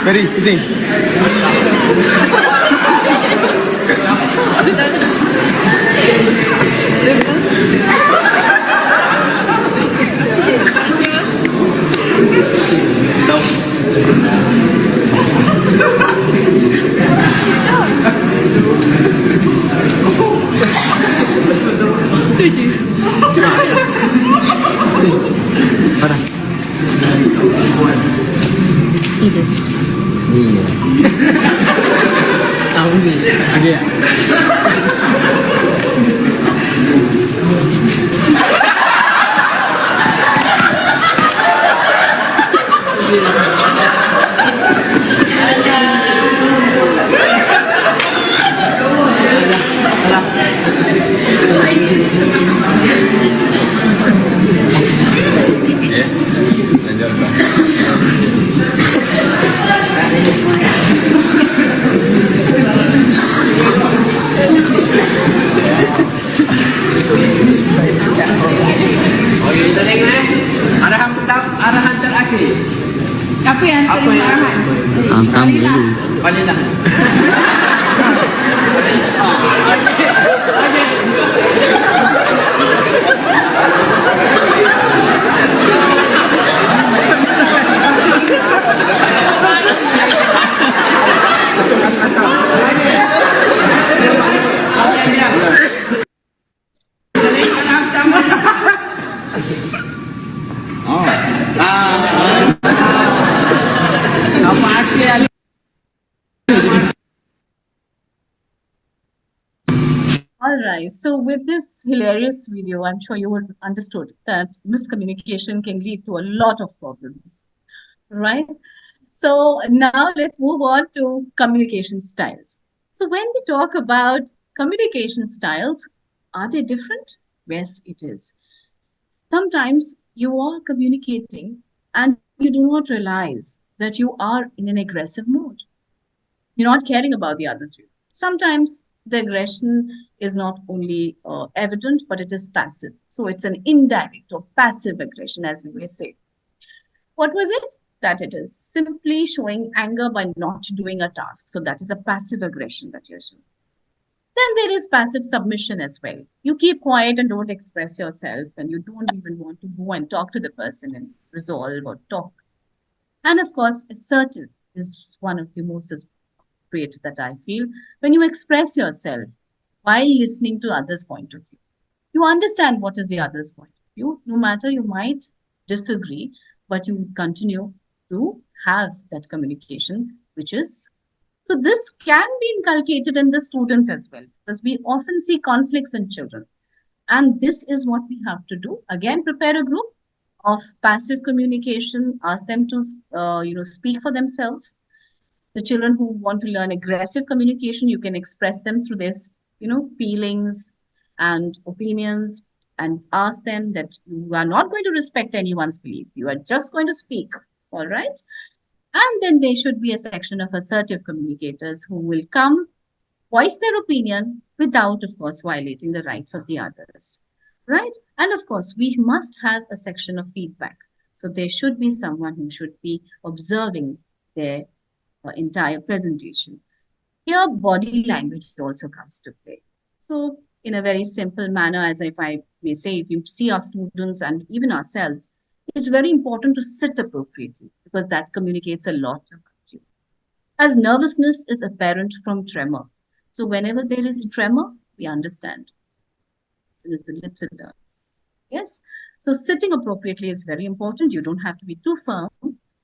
Ready, sing. Iya. Apa yang marahan? Kamu dulu. Vanilla. All right. So with this hilarious video, I'm sure you would understood that miscommunication can lead to a lot of problems, right? So now let's move on to communication styles. So when we talk about communication styles, are they different? Yes, it is. Sometimes you are communicating and you do not realize that you are in an aggressive mode. You're not caring about the other's view. Sometimes the aggression is not only evident, but it is passive. So it's an indirect or passive aggression, as we may say. What was it? That it is simply showing anger by not doing a task. So that is a passive aggression that you're showing. Then there is passive submission as well. You keep quiet and don't express yourself, and you don't even want to go and talk to the person and resolve or talk. And of course, assertive is one of the most trait that I feel. When you express yourself while listening to others' point of view, you understand what is the other's point of view. No matter you might disagree, but you continue to have that communication, which is so this can be inculcated in the students as well, because we often see conflicts in children. And this is what we have to do. Again, prepare a group of passive communication, ask them to speak for themselves. The children who want to learn aggressive communication, you can express them through this, feelings and opinions, and ask them that you are not going to respect anyone's belief. You are just going to speak. All right. And then there should be a section of assertive communicators who will come, voice their opinion without, of course, violating the rights of the others. Right. And of course, we must have a section of feedback. So there should be someone who should be observing their entire presentation. Here, body language also comes to play. So, in a very simple manner, as if I may say, if you see our students and even ourselves, it's very important to sit appropriately because that communicates a lot about you. As nervousness is apparent from tremor. So, whenever there is tremor, we understand. So, it's a little nervous. Yes. So, sitting appropriately is very important. You don't have to be too firm.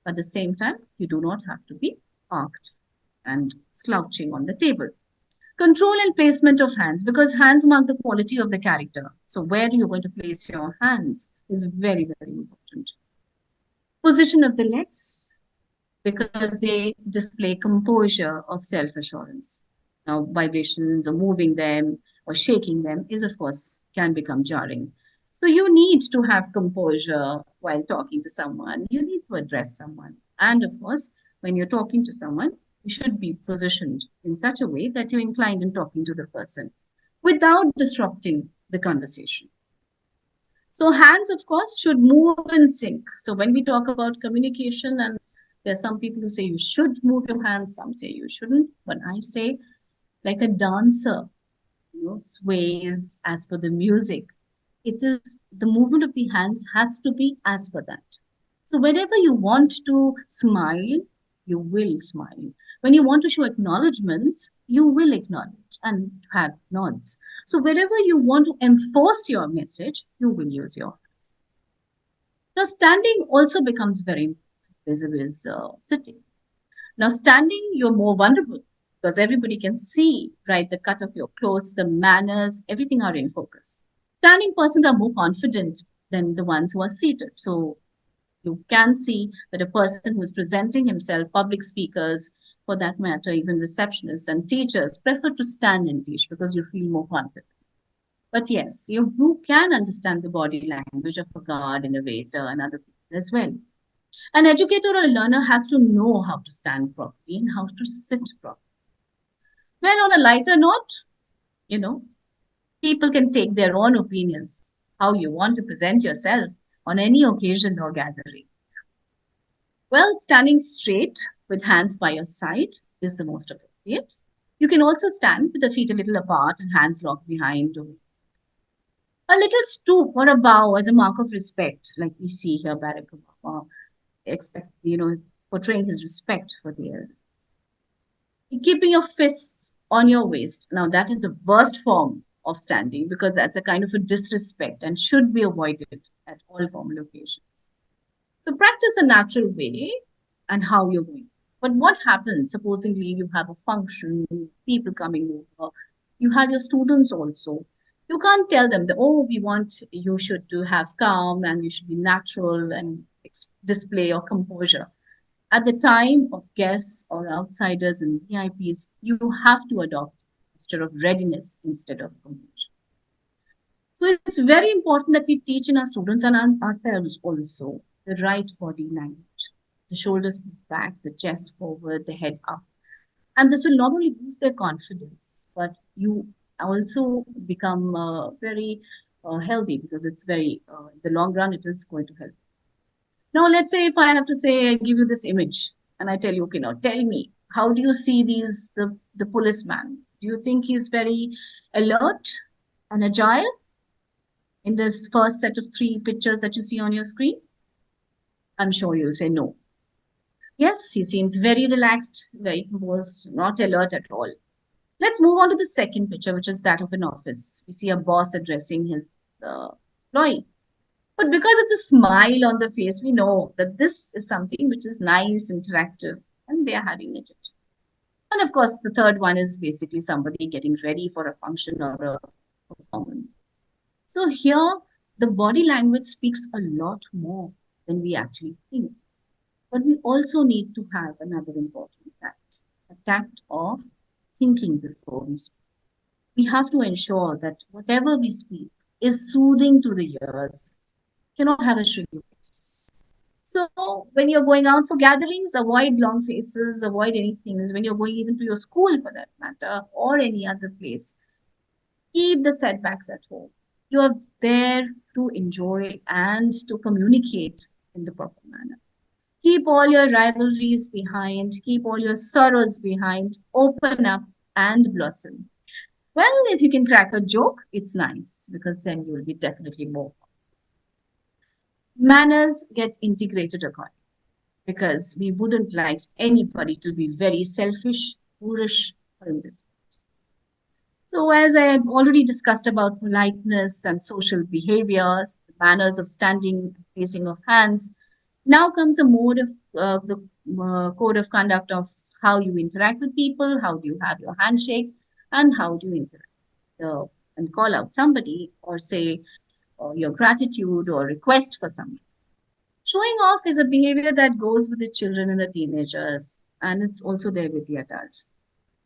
At the same time, you do not have to be arced and slouching on the table. Control and placement of hands, because hands mark the quality of the character. So where you're going to place your hands is very, very important. Position of the legs, because they display composure of self-assurance. Now, vibrations or moving them or shaking them is, of course, can become jarring. So you need to have composure while talking to someone. You need to address someone. And of course, when you're talking to someone, you should be positioned in such a way that you're inclined in talking to the person without disrupting the conversation. So hands, of course, should move in sync. So when we talk about communication, and there's some people who say you should move your hands, some say you shouldn't, but I say like a dancer, sways as per the music. It is the movement of the hands has to be as per that. So whenever you want to smile, you will smile. When you want to show acknowledgements, you will acknowledge and have nods. So wherever you want to enforce your message, you will use your hands. Now, standing also becomes very visible as sitting. Now, standing, you're more vulnerable because everybody can see, right, the cut of your clothes, the manners, everything are in focus. Standing persons are more confident than the ones who are seated. So you can see that a person who is presenting himself, public speakers, for that matter, even receptionists and teachers prefer to stand and teach because you feel more confident. But yes, you can understand the body language of a guard and a waiter and other people as well. An educator or a learner has to know how to stand properly and how to sit properly. Well, on a lighter note, people can take their own opinions, how you want to present yourself on any occasion or gathering. Well, standing straight with hands by your side is the most appropriate. You can also stand with the feet a little apart and hands locked behind. A little stoop or a bow as a mark of respect, like we see here Barack Obama portraying his respect for the elder. Keeping your fists on your waist. Now, that is the worst form of standing because that's a kind of a disrespect and should be avoided at all formal occasions. So, practice a natural way and how you're going. But what happens, supposingly, you have a function, people coming over, you have your students also. You can't tell them that, oh, we want you should to have calm and you should be natural and display your composure. At the time of guests or outsiders and VIPs, you have to adopt a posture of readiness instead of composure. So it's very important that we teach in our students and ourselves also the right body language. The shoulders back, the chest forward, the head up. And this will not only boost their confidence, but you also become very healthy because it's very, in the long run, it is going to help. Now, let's say if I have to say, I give you this image and I tell you, okay, now tell me, how do you see the policeman? Do you think he's very alert and agile in this first set of three pictures that you see on your screen? I'm sure you'll say no. Yes, he seems very relaxed, very composed, not alert at all. Let's move on to the second picture, which is that of an office. We see a boss addressing his employee. But because of the smile on the face, we know that this is something which is nice, interactive, and they are having a chit. And of course, the third one is basically somebody getting ready for a function or a performance. So here, the body language speaks a lot more than we actually think. But we also need to have another important tact, a tact of thinking before we speak. We have to ensure that whatever we speak is soothing to the ears, cannot have a shrill voice. So when you're going out for gatherings, avoid long faces, avoid anything. When you're going even to your school for that matter, or any other place, keep the setbacks at home. You are there to enjoy and to communicate in the proper manner. Keep all your rivalries behind, keep all your sorrows behind, open up and blossom. Well, if you can crack a joke, it's nice because then you will be definitely more. Manners get integrated accordingly because we wouldn't like anybody to be very selfish, boorish, or indiscreet. So, as I had already discussed about politeness and social behaviors, the manners of standing, placing of hands, now comes a mode of the code of conduct of how you interact with people, how do you have your handshake, and how do you interact and call out somebody or say your gratitude or request for something. Showing off is a behavior that goes with the children and the teenagers, and it's also there with the adults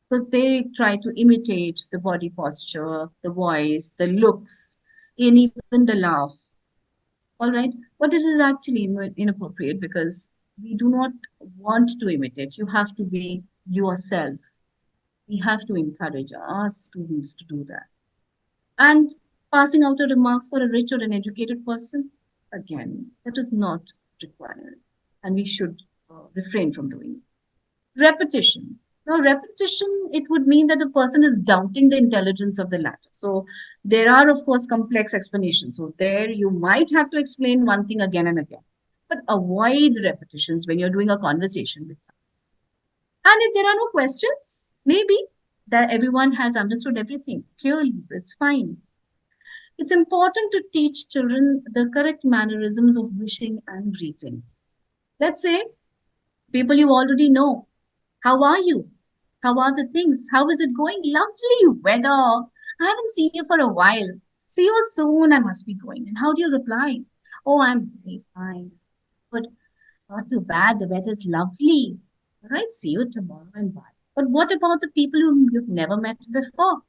because they try to imitate the body posture, the voice, the looks, and even the laugh. All right, but this is actually inappropriate because we do not want to imitate. You have to be yourself. We have to encourage our students to do that. And passing out the remarks for a rich or an educated person, again, that is not required. And we should refrain from doing it. Repetition. Now, repetition, it would mean that the person is doubting the intelligence of the latter. So there are, of course, complex explanations. So there you might have to explain one thing again and again. But avoid repetitions when you're doing a conversation with someone. And if there are no questions, maybe that everyone has understood everything clearly. It's fine. It's important to teach children the correct mannerisms of wishing and greeting. Let's say people you already know. How are you? How are the things? How is it going? Lovely weather. I haven't seen you for a while. See you soon. I must be going. And how do you reply? Oh, I'm very fine. But not too bad. The weather's lovely. All right, see you tomorrow and bye. But what about the people whom you've never met before?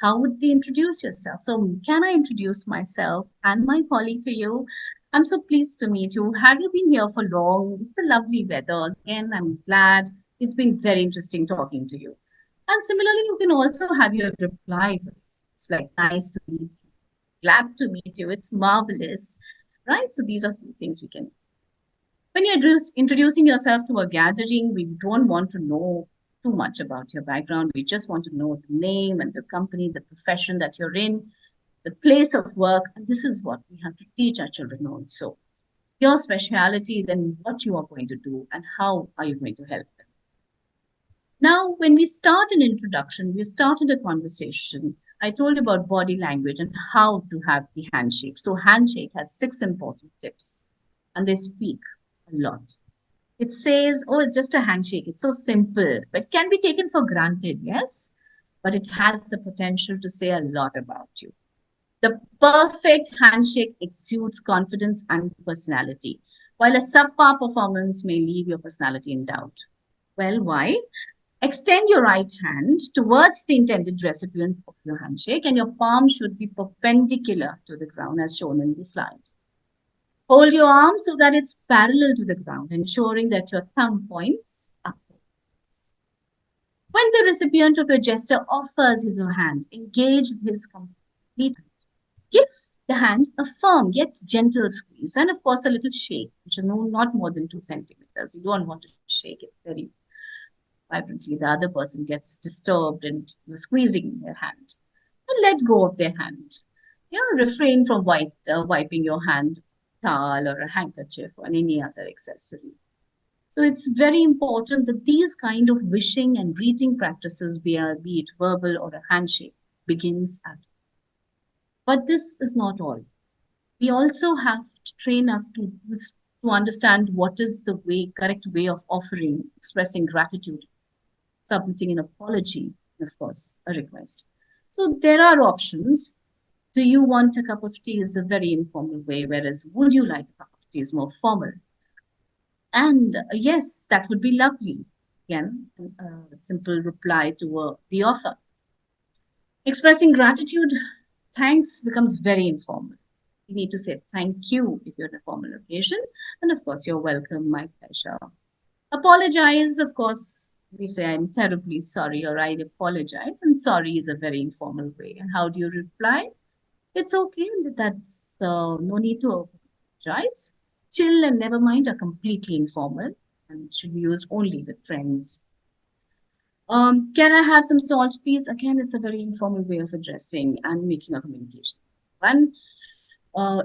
How would they introduce yourself? So, can I introduce myself and my colleague to you? I'm so pleased to meet you. Have you been here for long? It's a lovely weather. Again, I'm glad. It's been very interesting talking to you. And similarly, you can also have your reply. It's like, nice to meet you. Glad to meet you. It's marvelous. Right? So, these are few things we can. When you're introducing yourself to a gathering, we don't want to know too much about your background. We just want to know the name and the company, the profession that you're in, the place of work. And this is what we have to teach our children also. Your speciality, then what you are going to do and how are you going to help them. Now, when we start an introduction, we started a conversation. I told you about body language and how to have the handshake. So, handshake has 6 important tips, and they speak a lot. It says, oh, it's just a handshake. It's so simple, but it can be taken for granted, yes? But it has the potential to say a lot about you. The perfect handshake exudes confidence and personality, while a subpar performance may leave your personality in doubt. Well, why? Extend your right hand towards the intended recipient of your handshake, and your palm should be perpendicular to the ground as shown in the slide. Hold your arm so that it's parallel to the ground, ensuring that your thumb points up. When the recipient of your gesture offers his or her hand, engage his complete hand. Give the hand a firm yet gentle squeeze, and of course a little shake, which is not more than 2 centimeters. You don't want to shake it very vibrantly. The other person gets disturbed and you're squeezing their hand. And let go of their hand. Refrain from wiping your hand towel or a handkerchief or any other accessory. So it's very important that these kind of wishing and greeting practices, be it verbal or a handshake, begins at. But this is not all. We also have to train us to understand what is the correct way of offering, expressing gratitude, submitting an apology, and of course, a request. So there are options. Do you want a cup of tea is a very informal way, whereas would you like a cup of tea is more formal. And yes, that would be lovely. Again, a simple reply to the offer. Expressing gratitude, thanks becomes very informal. You need to say thank you if you're at a formal occasion. And of course, you're welcome, my pleasure. Apologize, of course, we say I'm terribly sorry or I apologize. And sorry is a very informal way. And how do you reply? It's okay. That's no need to apologize. Chill and never mind are completely informal and should be used only with friends. Can I have some salt, please? Again, it's a very informal way of addressing and making a communication. One,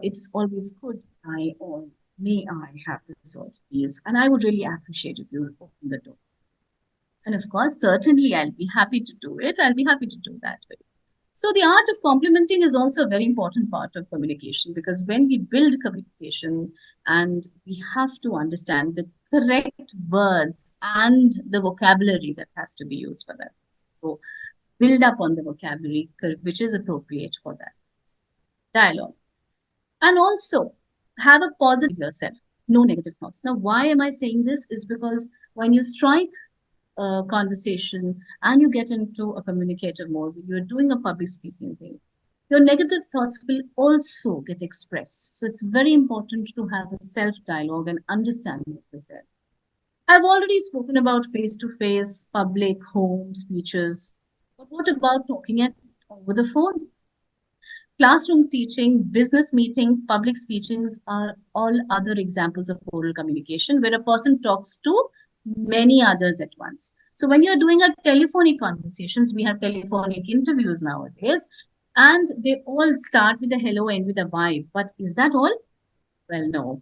it's always good. May I have the salt, please? And I would really appreciate if you open the door. And of course, certainly I'll be happy to do it. I'll be happy to do that way. So the art of complimenting is also a very important part of communication, because when we build communication, and we have to understand the correct words and the vocabulary that has to be used for that. So build up on the vocabulary which is appropriate for that dialogue. And also have a positive yourself, no negative thoughts. Now, why am I saying this? Is because when you strike a conversation and you get into a communicative mode, you're doing a public speaking thing, your negative thoughts will also get expressed. So it's very important to have a self-dialogue and understand what is there. I've already spoken about face-to-face, public, home speeches. But what about talking over the phone? Classroom teaching, business meeting, public speeches are all other examples of oral communication where a person talks to many others at once. So when you're doing a telephonic conversations, we have telephonic interviews nowadays, and they all start with a hello, end with a bye. But is that all? Well, no.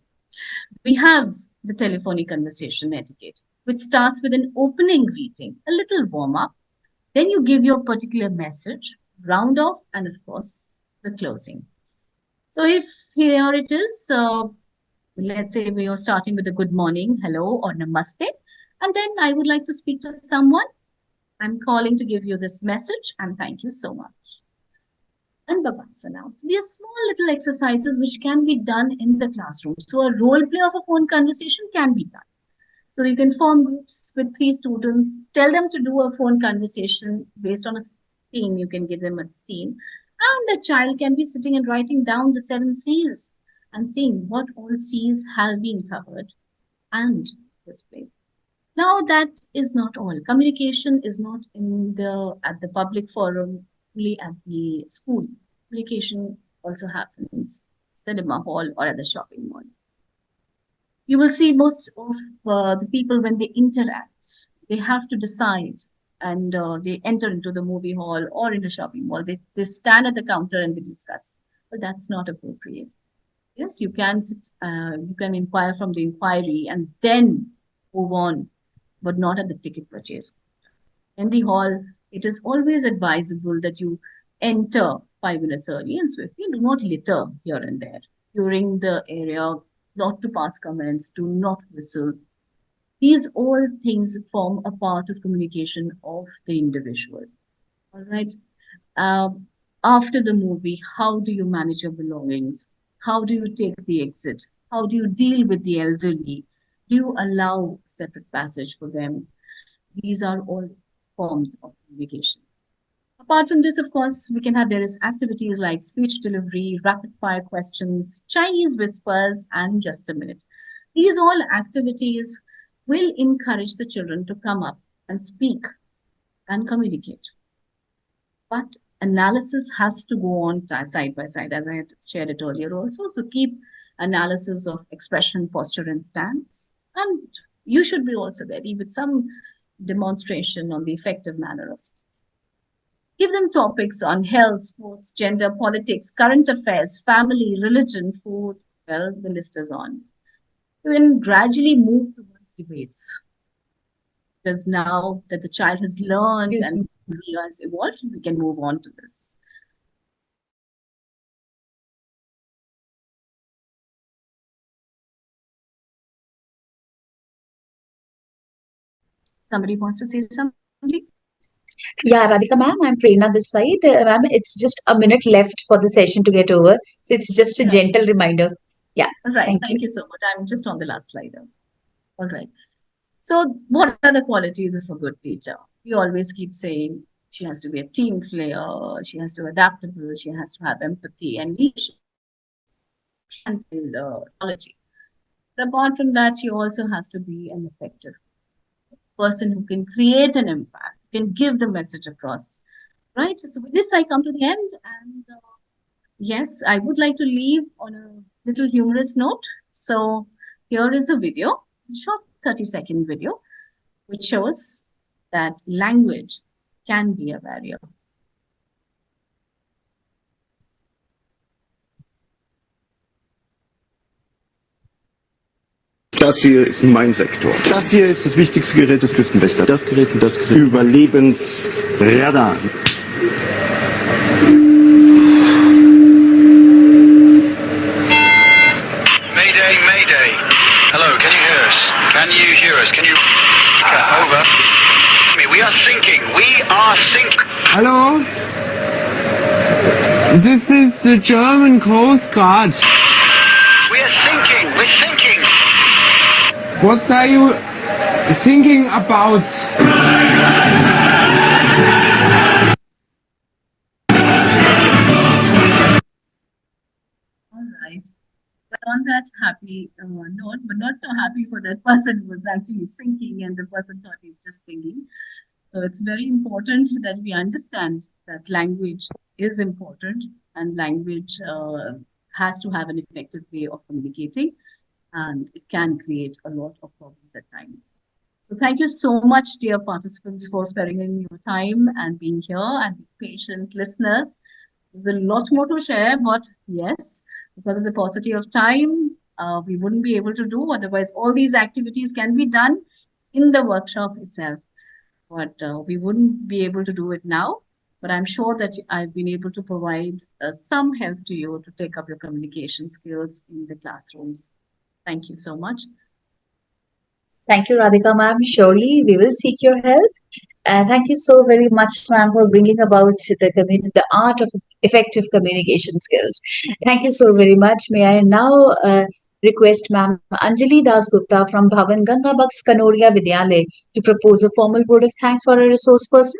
We have the telephonic conversation etiquette, which starts with an opening greeting, a little warm up. Then you give your particular message, round off, and of course, the closing. So if here it is, let's say we are starting with a good morning, hello, or namaste. And then I would like to speak to someone. I'm calling to give you this message and thank you so much. And bye-bye for now. So these are small little exercises which can be done in the classroom. So a role play of a phone conversation can be done. So you can form groups with 3 students, tell them to do a phone conversation based on a scene. You can give them a scene. And the child can be sitting and writing down the 7 C's and seeing what all C's have been covered and displayed. Now that is not all. Communication is not at the public forum, only at the school. Communication also happens cinema hall or at the shopping mall. You will see most of the people when they interact, they have to decide and they enter into the movie hall or in a shopping mall. They stand at the counter and they discuss. But that's not appropriate. Yes, you can sit, you can inquire from the inquiry and then move on, but not at the ticket purchase. In the hall, it is always advisable that you enter 5 minutes early and swiftly. Do not litter here and there during the area, not to pass comments, do not whistle. These all things form a part of communication of the individual. All right. Um, After the movie, how do you manage your belongings? How do you take the exit? How do you deal with the elderly? Do you allow separate passage for them? These are all forms of communication. Apart from this, of course, we can have various activities like speech delivery, rapid fire questions, Chinese whispers, and just a minute. These all activities will encourage the children to come up and speak and communicate. But analysis has to go on side by side, as I had shared it earlier also. So keep analysis of expression, posture, and stance. And you should be also ready with some demonstration on the effective manner of speech. Give them topics on health, sports, gender, politics, current affairs, family, religion, food. Well, the list is on. You can gradually move towards debates. Because now that the child has learned and he has evolved, we can move on to this. Somebody wants to say something? Yeah, Radhika ma'am, I'm Prerna this side. Ma'am, it's just a minute left for the session to get over. So it's just a gentle reminder. Yeah. Right. Thank you so much. I'm just on the last slide. All right. So what are the qualities of a good teacher? We always keep saying she has to be a team player, she has to be adaptable, she has to have empathy and leadership and technology. But apart from that, she also has to be an effective person who can create an impact, can give the message across. Right. So with this, I come to the end, and yes, I would like to leave on a little humorous note. So here is a video, a short 30-second video, which shows that language can be a barrier. Das hier ist mein Sektor. Das hier ist das wichtigste Gerät des Küstenwächters. Das Gerät und das Gerät. Überlebensradar. Mayday, Mayday. Hello, can you hear us? Can you hear us? Can you... Over. We are sinking. We are sinking. Hello? This is the German Coast Guard. We are sinking. We're sinking. What are you thinking about? All right. But on that happy note, but not so happy for that person who was actually singing and the person thought he's just singing. So it's very important that we understand that language is important and language has to have an effective way of communicating, and it can create a lot of problems at times. So thank you so much, dear participants, for sparing in your time and being here, and patient listeners. There's a lot more to share, but yes, because of the paucity of time, we wouldn't be able to do. Otherwise, all these activities can be done in the workshop itself. But we wouldn't be able to do it now. But I'm sure that I've been able to provide some help to you to take up your communication skills in the classrooms. Thank you so much. Thank you, Radhika ma'am. Surely we will seek your help. And thank you so very much, ma'am, for bringing about the art of effective communication skills. Thank you so very much. May I now request ma'am Anjali Das Gupta from Bhavan Ganga Baks Kanoria Vidyalaya to propose a formal word of thanks for a resource person?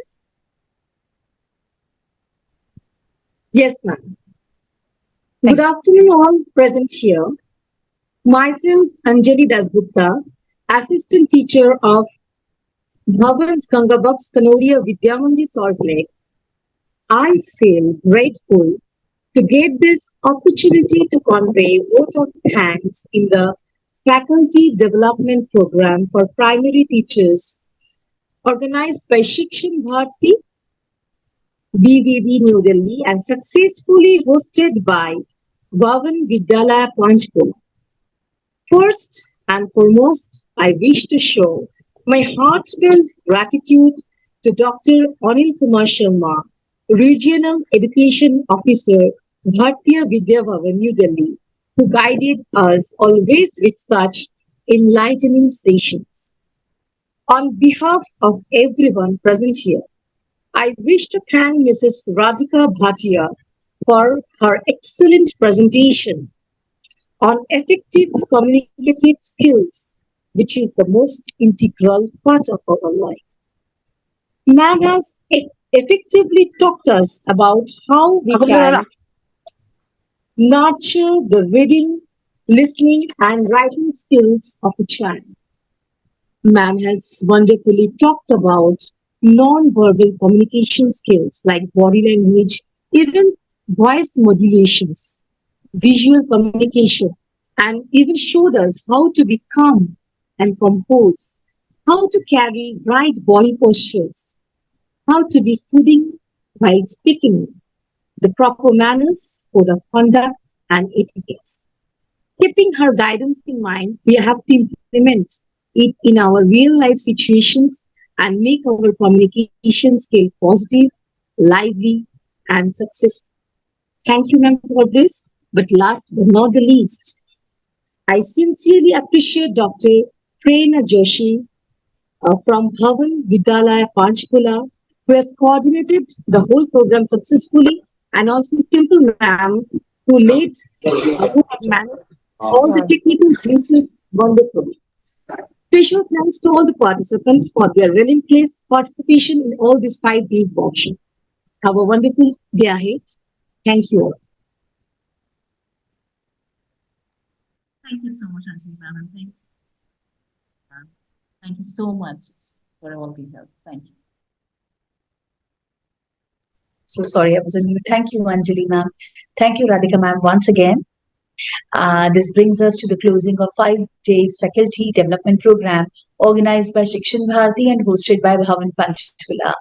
Yes, ma'am. Good afternoon, all present here. Myself, Anjali Dasgupta, Assistant Teacher of Bhavan's Gangabaks Kanoria Vidyamandir Salt Lake. I feel grateful to get this opportunity to convey vote of thanks in the faculty development program for primary teachers organized by Shikshan Bharti, BVB New Delhi, and successfully hosted by Bhavan Vidyalaya Panchkula. First and foremost, I wish to show my heartfelt gratitude to Dr. Anil Kumar Sharma, Regional Education Officer, Bhartiya Vidya Bhavan, New Delhi, who guided us always with such enlightening sessions. On behalf of everyone present here, I wish to thank Mrs. Radhika Bhatia for her excellent presentation on effective communicative skills, which is the most integral part of our life. Ma'am has effectively talked us about how we can nurture the reading, listening, and writing skills of a child. Ma'am has wonderfully talked about non-verbal communication skills like body language, even voice modulations, visual communication, and even showed us how to be calm and composed, how to carry right body postures, how to be soothing while speaking, the proper manners, code of conduct, and etiquette. Keeping her guidance in mind, we have to implement it in our real life situations and make our communication skill positive, lively, and successful. Thank you, ma'am, for this. But last but not the least, I sincerely appreciate Dr. Prerna Joshi from Bhavan Vidyalaya Panchkula, who has coordinated the whole program successfully, and also Simple Ma'am, who led, who managed all the technical pieces wonderfully. Special thanks to all the participants for their relentless participation in all these 5 days workshop. Have a wonderful day ahead. Thank you all. Thank you so much, Anjali ma'am, and thanks. Thank you so much for all the help. Thank you. So sorry, I was on mute. Thank you, Anjali ma'am. Thank you, Radhika ma'am, once again. This brings us to the closing of 5 days faculty development program organized by Shikshan Bharti and hosted by Bhavan Panchkula.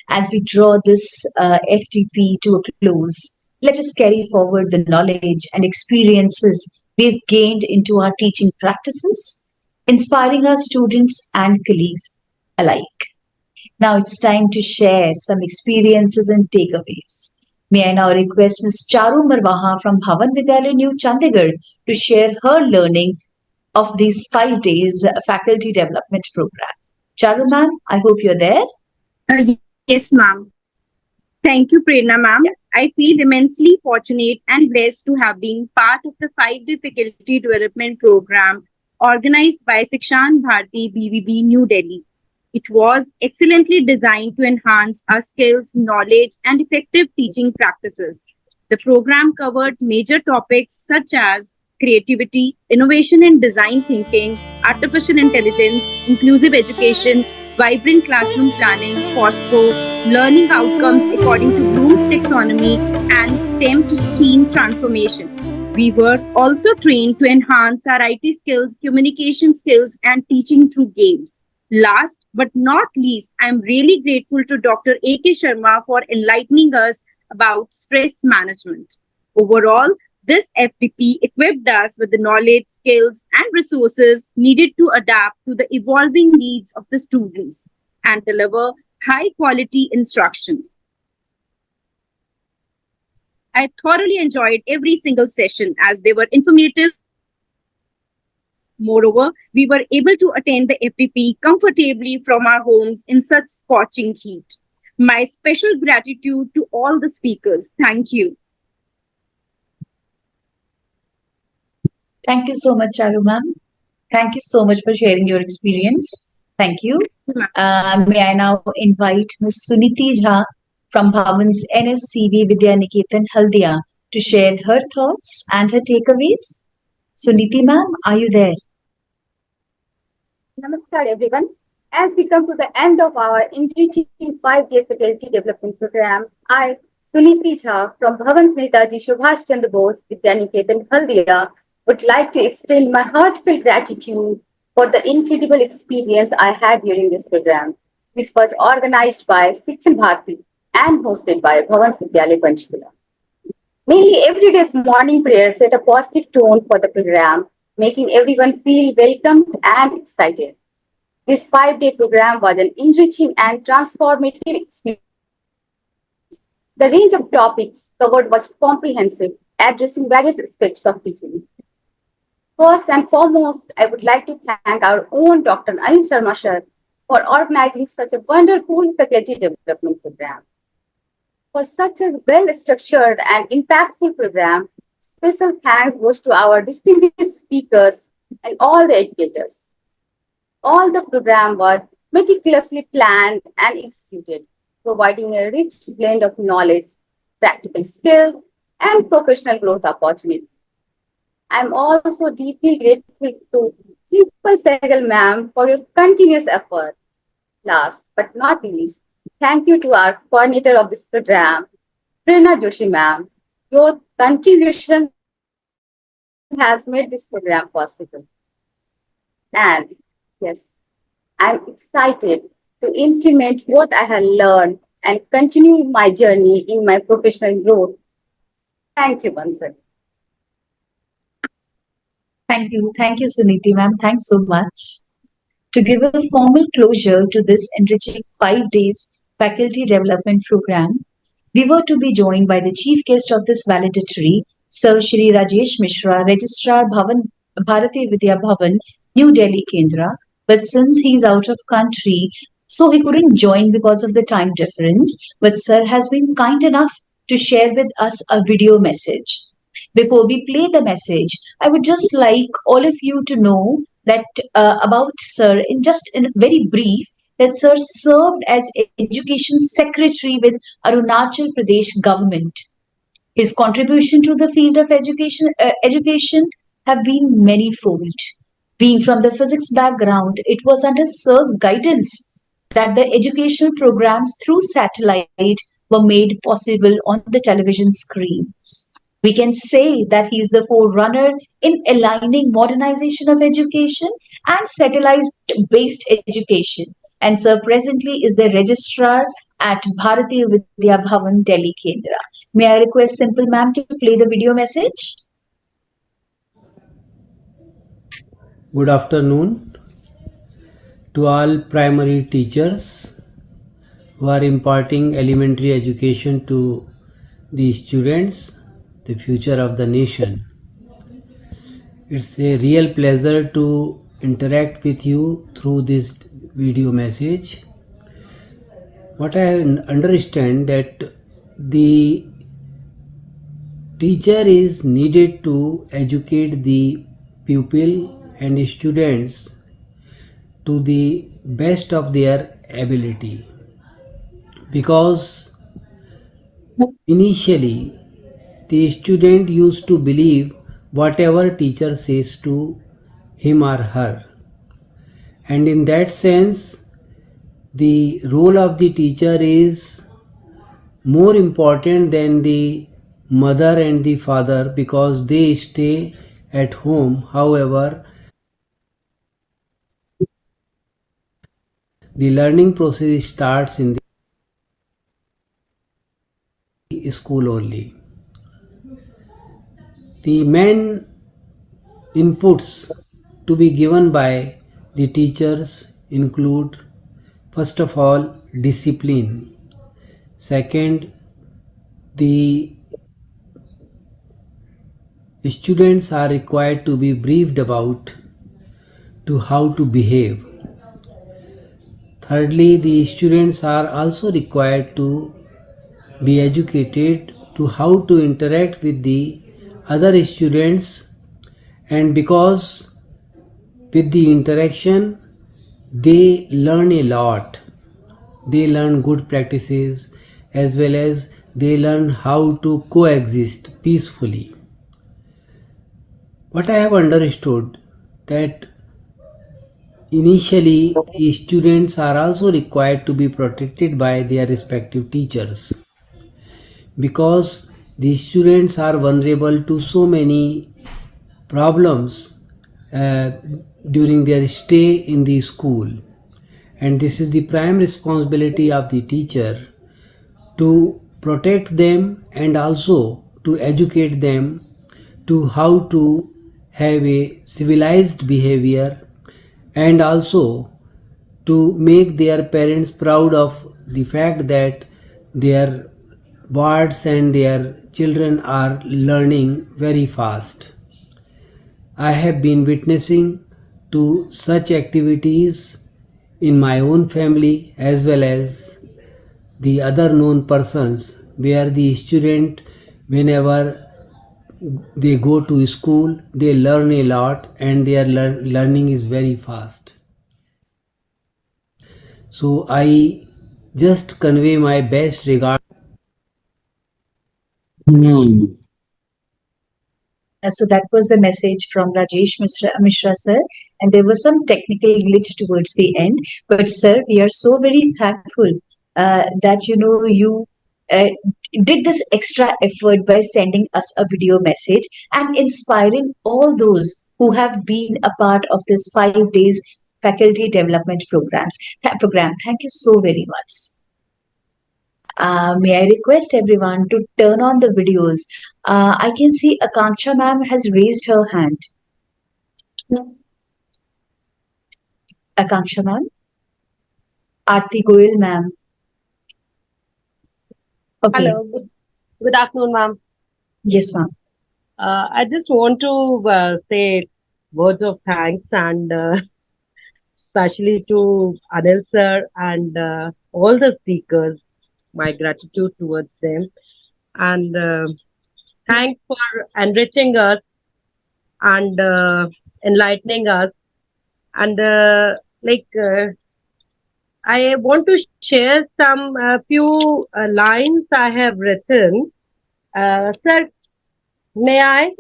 As we draw this FTP to a close, let us carry forward the knowledge and experiences we've gained into our teaching practices, inspiring our students and colleagues alike. Now it's time to share some experiences and takeaways. May I now request Ms. Charu Marwaha from Bhavan Vidyalaya New Chandigarh to share her learning of these 5 days faculty development program. Charu ma'am, I hope you're there. Yes, ma'am. Thank you, Prerna ma'am. Yeah. I feel immensely fortunate and blessed to have been part of the 5-day faculty development program organized by Shikshan Bharti BVB New Delhi. It was excellently designed to enhance our skills, knowledge, and effective teaching practices. The program covered major topics such as creativity, innovation and design thinking, artificial intelligence, inclusive education, vibrant classroom planning, FOSCO, learning outcomes according to Bloom's taxonomy, and STEM to STEAM transformation. We were also trained to enhance our IT skills, communication skills, and teaching through games. Last but not least, I am really grateful to Dr. A.K. Sharma for enlightening us about stress management. Overall, this FDP equipped us with the knowledge, skills, and resources needed to adapt to the evolving needs of the students and deliver high-quality instructions. I thoroughly enjoyed every single session as they were informative. Moreover, we were able to attend the FDP comfortably from our homes in such scorching heat. My special gratitude to all the speakers. Thank you. Thank you so much, Charu ma'am. Thank you so much for sharing your experience. Thank you. May I now invite Ms. Suniti Jha from Bhavan's NSCV Vidya Niketan Haldia to share her thoughts and her takeaways. Suniti ma'am, are you there? Namaskar everyone. As we come to the end of our enriching 5-day faculty development program, I, Suniti Jha from Bhavan's Netaji Subhash Chandra Bose Vidya Niketan Haldia, would like to extend my heartfelt gratitude for the incredible experience I had during this program, which was organized by Shikshan Bharti and hosted by Bhavan Vidyalaya Panchkula. Mainly every day's morning prayer set a positive tone for the program, making everyone feel welcomed and excited. This 5 day program was an enriching and transformative experience. The range of topics covered was comprehensive, addressing various aspects of teaching. First and foremost, I would like to thank our own Dr. Anil Sharma sir for organizing such a wonderful faculty development program. For such a well-structured and impactful program, special thanks goes to our distinguished speakers and all the educators. All the program was meticulously planned and executed, providing a rich blend of knowledge, practical skills, and professional growth opportunities. I'm also deeply grateful to Simple Sehgal ma'am for your continuous effort. Last but not least, thank you to our coordinator of this program, Prerna Joshi ma'am. Your contribution has made this program possible. And yes, I'm excited to implement what I have learned and continue my journey in my professional growth. Thank you once again. Thank you, Suniti ma'am. Thanks so much. To give a formal closure to this enriching 5 days faculty development program, we were to be joined by the chief guest of this valedictory, Sir Shri Rajesh Mishra, Registrar Bharati Vidya Bhavan, New Delhi Kendra. But since he's out of country, so he couldn't join because of the time difference. But Sir has been kind enough to share with us a video message. Before we play the message, I would just like all of you to know that about Sir in very brief that Sir served as Education Secretary with Arunachal Pradesh government. His contribution to the field of education have been manifold. Being from the physics background, it was under Sir's guidance that the educational programs through satellite were made possible on the television screens. We can say that he is the forerunner in aligning modernization of education and satellite-based education. And Sir presently is the registrar at Bharati Vidya Bhavan, Delhi Kendra. May I request Simple Ma'am to play the video message? Good afternoon to all primary teachers who are imparting elementary education to the students, the future of the nation. It's a real pleasure to interact with you through this video message. What I understand that the teacher is needed to educate the pupil and students to the best of their ability, because initially the student used to believe whatever teacher says to him or her, and in that sense the role of the teacher is more important than the mother and the father, because they stay at home. However, the learning process starts in the school only. The main inputs to be given by the teachers include, first of all, discipline. Second, the students are required to be briefed about to how to behave. Thirdly, the students are also required to be educated to how to interact with the other students, and because with the interaction they learn a lot. They learn good practices as well as they learn how to coexist peacefully. What I have understood that initially the students are also required to be protected by their respective teachers, because the students are vulnerable to so many problems during their stay in the school. And this is the prime responsibility of the teacher to protect them and also to educate them to how to have a civilized behavior, and also to make their parents proud of the fact that their wards and their children are learning very fast. I have been witnessing to such activities in my own family as well as the other known persons, where the student, whenever they go to school, they learn a lot and their learning is very fast. So I just convey my best regards. So that was the message from Mishra sir, and there was some technical glitch towards the end. But sir, we are so very thankful that you uh, did this extra effort by sending us a video message and inspiring all those who have been a part of this 5 days faculty development program. Thank you so very much. May I request everyone to turn on the videos? I can see Akanksha ma'am has raised her hand. Akanksha ma'am, Aarti Goyal ma'am. Okay. Hello. Good afternoon, ma'am. Yes, ma'am. I just want to say words of thanks and especially to Anil sir and all the speakers. My gratitude towards them and thanks for enriching us and enlightening us. And I want to share some few lines I have written. Sir, may I?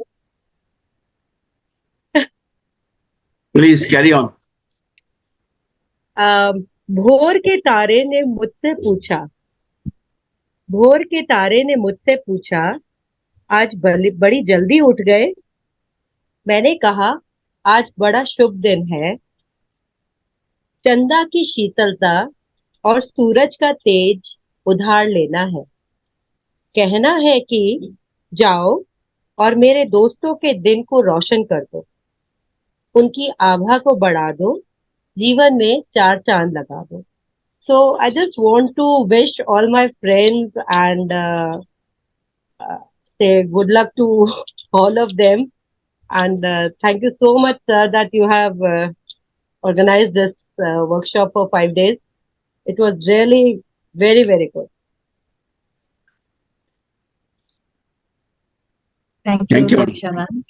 Please carry on. भोर के तारे ने मुझसे पूछा, भोर के तारे ने मुझसे पूछा, आज बड़ी जल्दी उठ गए? मैंने कहा, आज बड़ा शुभ दिन है। चंदा की शीतलता और सूरज का तेज उधार लेना है। कहना है कि जाओ और मेरे दोस्तों के दिन को रोशन कर दो, उनकी आभा को बढ़ा दो, जीवन में 4 चांद लगा दो। So I just want to wish all my friends and say good luck to all of them. And thank you so much, sir, that you have organized this workshop for 5 days. It was really very, very good. Thank you, Akanksha ma'am.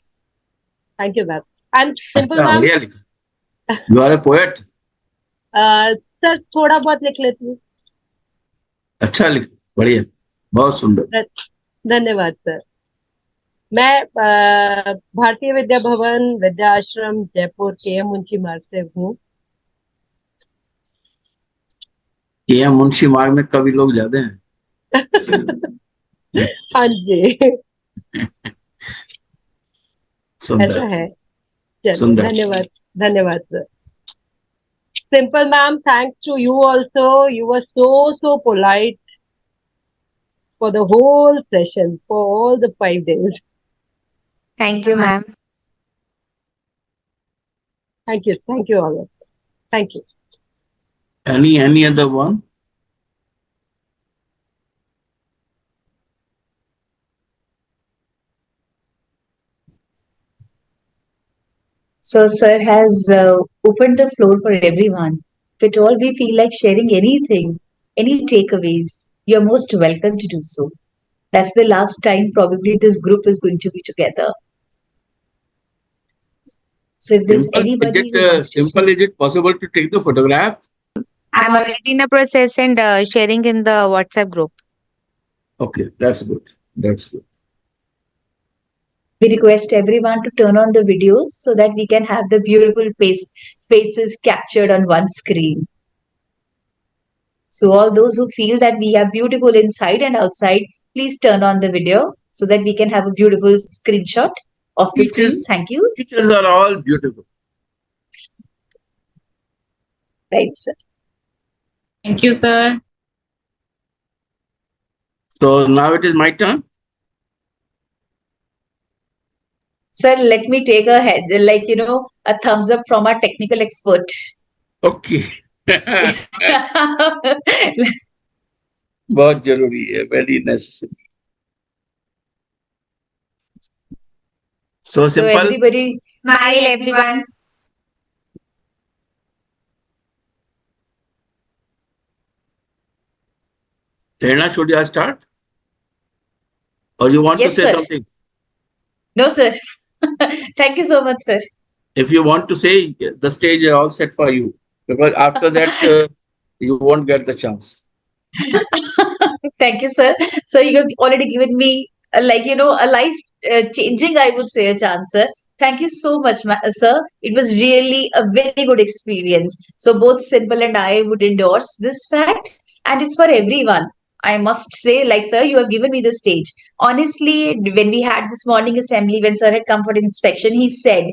Thank you, ma'am. And simple ma'am. Really? You are a poet? Sir थोड़ा बहुत लिख लेती हूँ। अच्छा लिख, बढ़िया, बहुत सुंदर। धन्यवाद सर। मैं भारतीय विद्या भवन विद्या आश्रम जयपुर के मुंशी मार्ग से हूँ। ये मुंशी मार्ग में कवि लोग ज्यादा हैं। हाँ जी, ऐसा है। चलो धन्यवाद, धन्यवाद sir. Simple ma'am, thanks to you also. You were so polite for the whole session, for all the 5 days. Thank you, ma'am. Thank you all of you. Thank you. Any other one? So sir has opened the floor for everyone. If at all we feel like sharing anything, any takeaways, you're most welcome to do so. That's the last time probably this group is going to be together. So if there's anybody who wants to Simple, is it possible to take the photograph? I'm already in a process and sharing in the WhatsApp group. Okay, that's good. That's good. We request everyone to turn on the videos so that we can have the beautiful faces captured on one screen. So all those who feel that we are beautiful inside and outside, please turn on the video so that we can have a beautiful screenshot. of the screen. Thank you. Teachers are all beautiful. Right, sir. Thank you, sir. So now it is my turn. Sir, let me take a head, like, a thumbs up from our technical expert. Okay. बहुत जरूरी है, very necessary. So So simple. everybody, Smile, everyone. Prerna, should I start? Or you want Yes, to say sir. something? No, sir. Thank you so much, sir. If you want to say, the stage is all set for you. Because after that, you won't get the chance. Thank you, sir. So you have already given me, a life changing, I would say, a chance, sir. Thank you so much, sir. It was really a very good experience. So both Simple and I would endorse this fact, and it's for everyone. I must say, like, sir, you have given me the stage. Honestly, when we had this morning assembly, when sir had come for inspection, he said,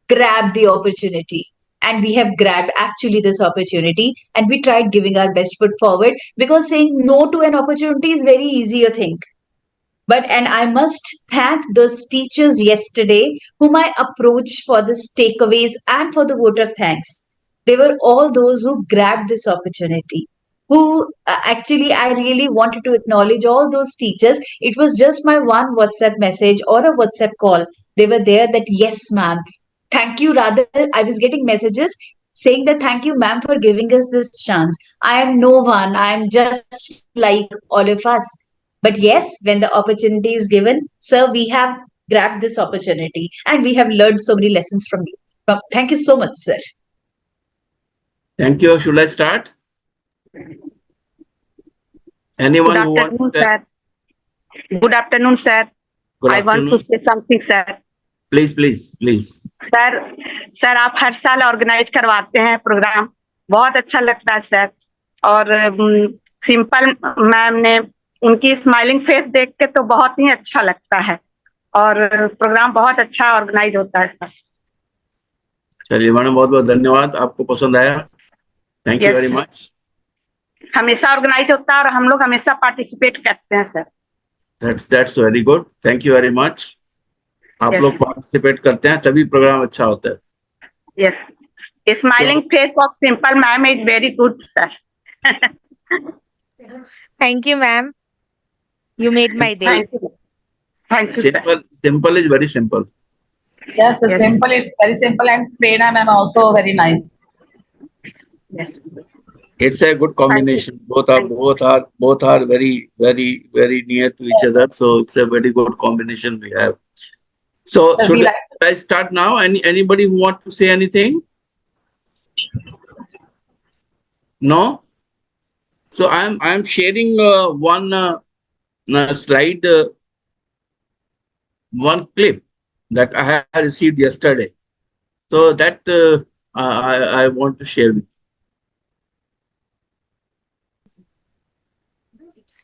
grab the opportunity. And we have grabbed actually this opportunity, and we tried giving our best foot forward, because saying no to an opportunity is very easy a thing. And I must thank those teachers yesterday whom I approached for this takeaways and for the vote of thanks. They were all those who grabbed this opportunity. Who actually, I really wanted to acknowledge all those teachers. It was just my one WhatsApp message or a WhatsApp call. They were there that, yes, ma'am. Thank you. Rather, I was getting messages saying that, thank you, ma'am, for giving us this chance. I am no one. I am just like all of us. But yes, when the opportunity is given, sir, we have grabbed this opportunity and we have learned so many lessons from you. Thank you so much, sir. Thank you. Should I start? Anyone who wants to sir. Good afternoon, sir. Good I want to say something, sir. Please, please, please. Sir आप हर साल organise करवाते हैं programme, बहुत अच्छा लगता है sir. और simple ma'am ने उनकी स्माइलिंग फेस देख के तो बहुत ही अच्छा लगता है, और प्रोग्राम बहुत अच्छा ऑर्गेनाइज होता है सर. चलिए मैडम, बहुत बहुत धन्यवाद. आपको पसंद आया? Thank you very much. हमेशा ऑर्गेनाइज होता है और हम लोग हमेशा पार्टिसिपेट करते हैं sir. That's very good. Thank you very much. आप लोग पार्टिसिपेट करते हैं तभी प्रोग्राम अच्छा होता है. Yes, smiling face of simple ma'am is very good sir. Thank you, ma'am. You made my day. Thank you. Simple is very simple. Yes, simple is very simple, and Prerna ma'am also very nice. Yes. It's a good combination. Both are very, very, very near to each other. So it's a very good combination we have. So should I start now? Anybody who want to say anything? No. So I'm sharing one slide, one clip that I have received yesterday. So that I want to share with you.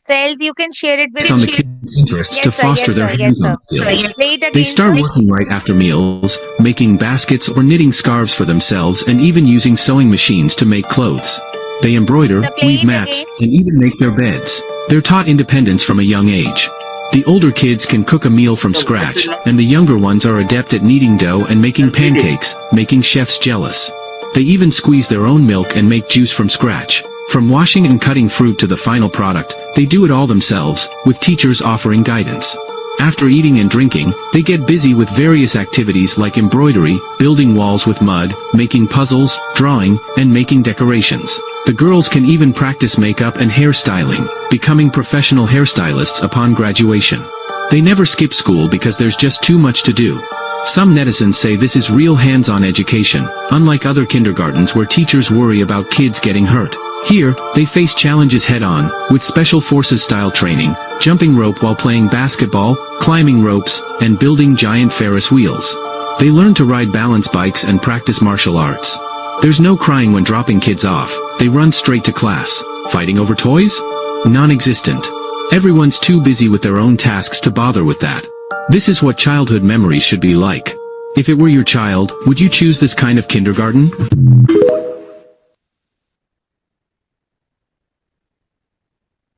Sales, you can share it with on the kids' interests to foster their hands-on skills. They start working right after meals, making baskets or knitting scarves for themselves, and even using sewing machines to make clothes. They embroider, weave mats, and even make their beds. They're taught independence from a young age. The older kids can cook a meal from scratch, and the younger ones are adept at kneading dough and making pancakes, making chefs jealous. They even squeeze their own milk and make juice from scratch. From washing and cutting fruit to the final product, they do it all themselves, with teachers offering guidance. After eating and drinking, they get busy with various activities like embroidery, building walls with mud, making puzzles, drawing, and making decorations. The girls can even practice makeup and hairstyling, becoming professional hairstylists upon graduation. They never skip school because there's just too much to do. Some netizens say this is real hands-on education, unlike other kindergartens where teachers worry about kids getting hurt. Here, they face challenges head-on, with special forces-style training, jumping rope while playing basketball, climbing ropes, and building giant Ferris wheels. They learn to ride balance bikes and practice martial arts. There's no crying when dropping kids off. They run straight to class. Fighting over toys? Non-existent. Everyone's too busy with their own tasks to bother with that. This is what childhood memories should be like. If it were your child, would you choose this kind of kindergarten?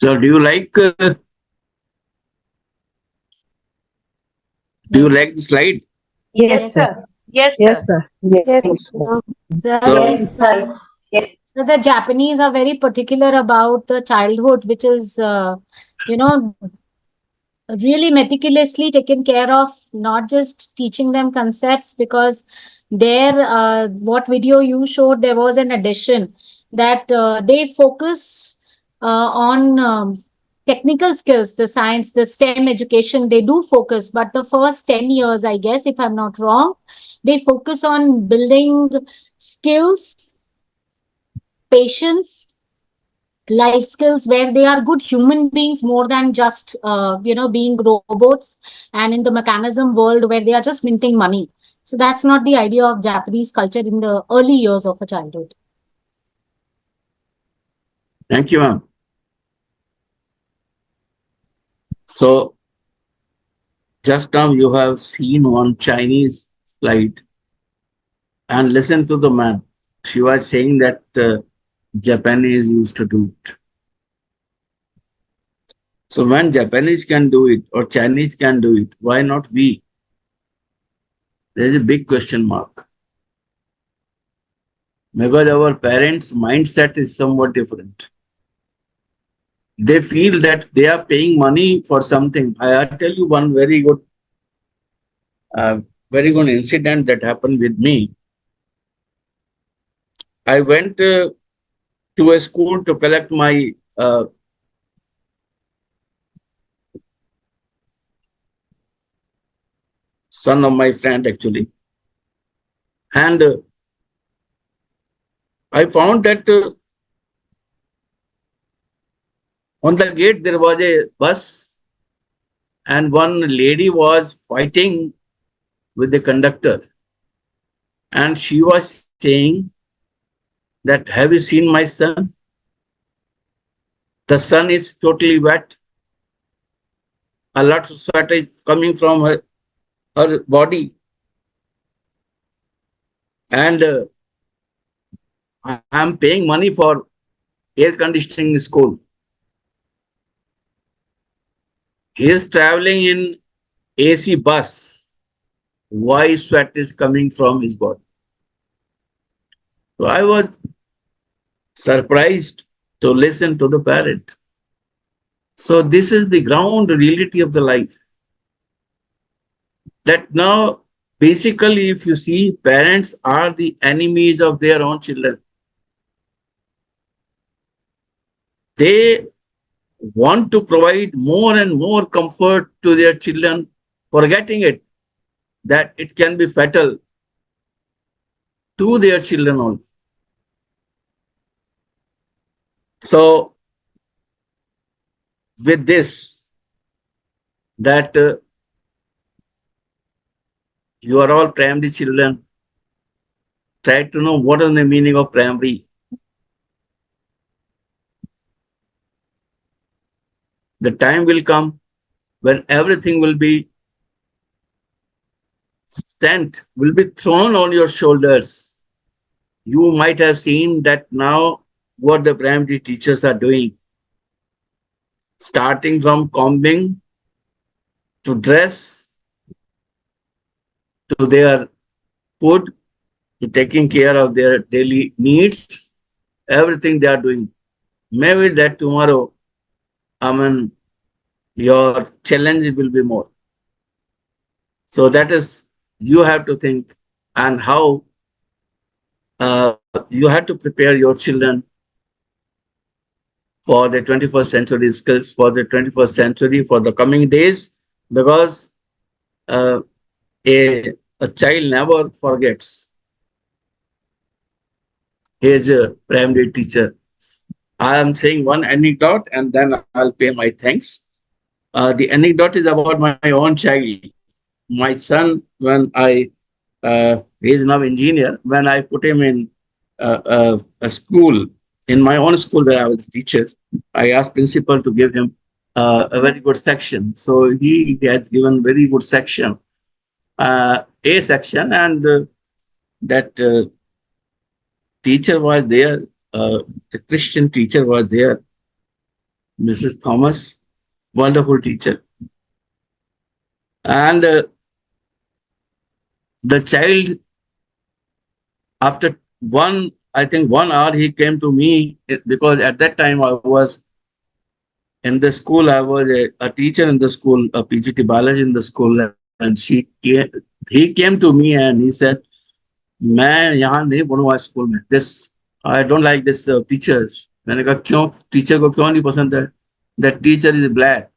So do you like the slide? Yes, sir. Yes, sir. Yes, sir. So, Yes, sir. Yes. so the Japanese are very particular about the childhood, which is, you know, really meticulously taken care of, not just teaching them concepts, because there, what video you showed, there was an addition that they focus on technical skills, the science, the STEM education, they do focus, but the first 10 years, I guess, if I'm not wrong, they focus on building skills, patience, life skills, where they are good human beings more than just being robots and in the mechanism world where they are just minting money. So that's not the idea of Japanese culture in the early years of a childhood. Thank you, ma'am. So just now you have seen one Chinese slide and listen to the man. She was saying that Japanese used to do it. So when Japanese can do it or Chinese can do it, why not we? There is a big question mark. Because our parents' mindset is somewhat different. They feel that they are paying money for something. I'll tell you one very good incident that happened with me. I went to a school to collect my son of my friend actually. And I found that on the gate there was a bus and one lady was fighting with the conductor. And she was saying that, have you seen my son? The sun is totally wet. A lot of sweat is coming from her body. And I am paying money for air conditioning school. He is traveling in AC bus. Why sweat is coming from his body? So I was surprised to listen to the parent. So this is the ground reality of the life. That now, basically, if you see, parents are the enemies of their own children. They want to provide more and more comfort to their children, forgetting it that it can be fatal to their children also. So, with this, that you are all primary children, try to know what is the meaning of primary. The time will come when everything will be will be thrown on your shoulders. You might have seen that now what the primary teachers are doing, starting from combing to dress to their food to taking care of their daily needs, everything they are doing. Maybe that tomorrow, your challenge will be more. So that is, you have to think and how you have to prepare your children for the 21st century skills, for the 21st century, for the coming days, because uh, a child never forgets his primary teacher. I am saying one anecdote and then I'll pay my thanks. The anecdote is about my own child. My son, when he is now engineer, when I put him in a school, in my own school where I was a teacher, I asked principal to give him a very good section. So he has given very good section, A section, and that teacher was there. The Christian teacher was there, Mrs. Thomas, wonderful teacher, and the child, after I think 1 hour, he came to me because at that time I was in the school. I was a teacher in the school, a PGT Balaji in the school, and he came to me and he said, मैं यहाँ नहीं पढ़ूंगा school में, this I don't like this teachers. मैंने कहा क्यों, teacher को क्यों नहीं पसंद है? That teacher is black,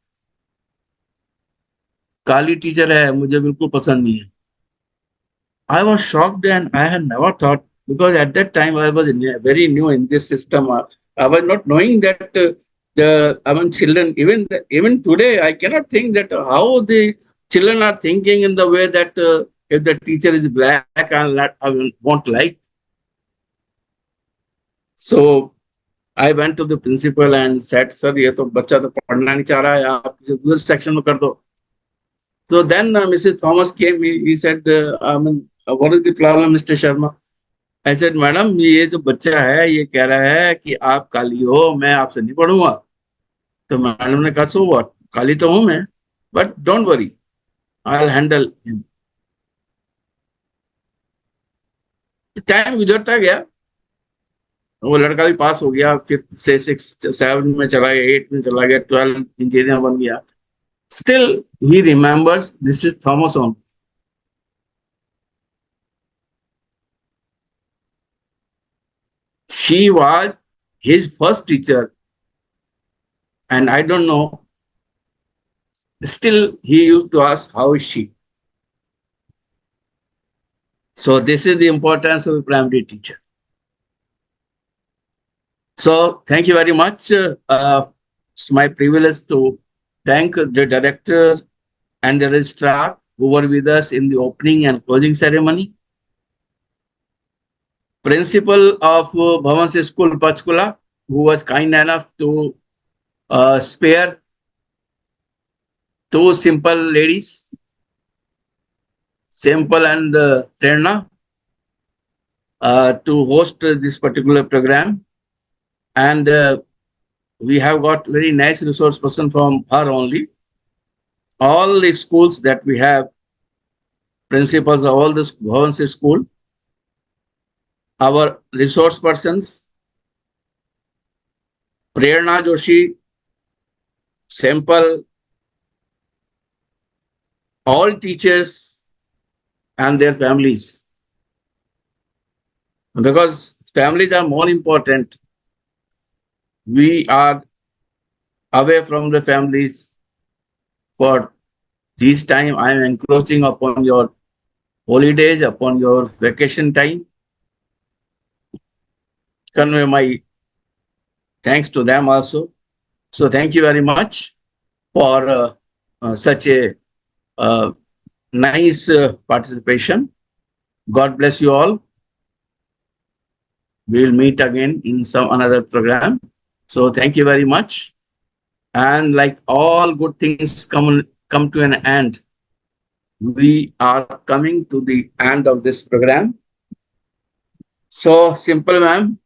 Kali teacher है, मुझे बिल्कुल पसंद नहीं है. I was shocked and I had never thought, because at that time I was very new in this system. I was not knowing that children, even today, I cannot think that how the children are thinking in the way that if the teacher is black, I won't like. So I went to the principal and said, "Sir, ये तो बच्चा तो पढ़ना नहीं चाह रहा है, आप किसी दूसरे section में कर दो." So then Mrs. Thomas came. He said, "What is the problem, Mr. Sharma?" I said, "Madam, ये जो बच्चा है ये कह रहा है कि आप काली हो, मैं आपसे नहीं पढ़ूंगा." तो मैडम ने कहा, "So what? काली तो हूं मैं, but don't worry, I'll handle him." Time गुजरता गया, वो लड़का भी पास हो गया, 5th से 6th 7 में चला गया, 8 में चला गया, 12 इंजीनियर बन गया. Still, he remembers Mrs. Thomas on. She was his first teacher, and I don't know. Still, he used to ask, "How is she?" So this is the importance of a primary teacher. So thank you very much. It's my privilege to thank the director and the registrar who were with us in the opening and closing ceremony. Principal of Bhavan School, Pachkula, who was kind enough to spare 2 simple ladies, Simple and Prerna, to host this particular program. And we have got very nice resource person from her only. All the schools that we have, principals of all the Bhavan school, our resource persons, Prerna Joshi, Simple, all teachers and their families, because families are more important. We are away from the families for this time. I am encroaching upon your holidays, upon your vacation time. Convey my thanks to them also. So thank you very much for such a nice participation. God bless you all. We will meet again in some another program. So thank you very much. And like all good things come to an end, we are coming to the end of this program. So Simple ma'am,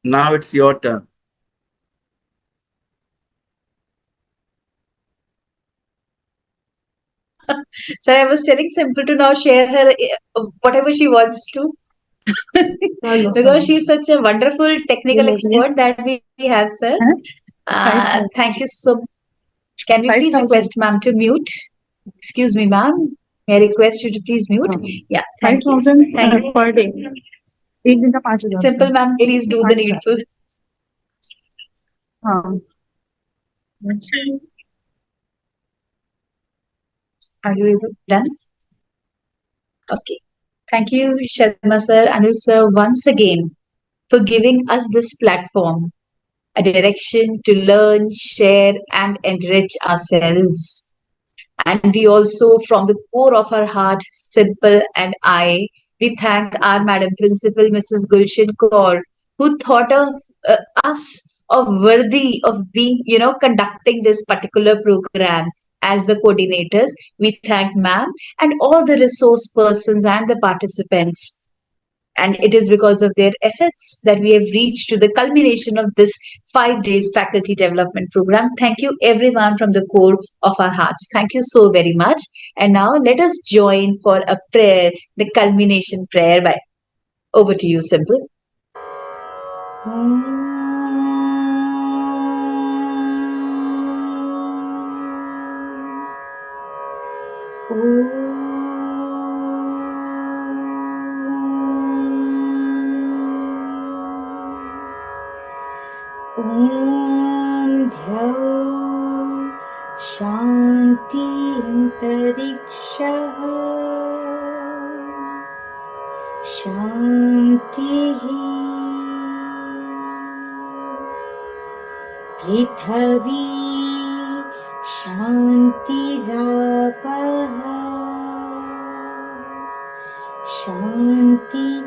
now it's your turn. So I was telling Simple to now share her whatever she wants to. Because she's such a wonderful technical expert that we have, sir. Thank you so much. Can we please request ma'am to mute? Excuse me, ma'am. May I request you to please mute? Yeah, thank you. 5,000 Thank you. per day. एक दिन का 5,000. Simple ma'am, please do the needful. हाँ. Are you done? Okay. Thank you, Sharma sir, Anil sir, once again for giving us this platform, a direction to learn, share, and enrich ourselves. And we also, from the core of our heart, Simple and I, we thank our Madam Principal, Mrs. Gulshan Kaur, who thought of us worthy of being, conducting this particular program as the coordinators. We thank ma'am and all the resource persons and the participants. And it is because of their efforts that we have reached to the culmination of this 5 days faculty development program. Thank you, everyone, from the core of our hearts. Thank you so very much. And now let us join for a prayer, the culmination prayer. By over to you, Simple. शान्ति अन्तरिक्षः शान्तिः पृथिवी शान्तिरापः शान्तिरोषधयः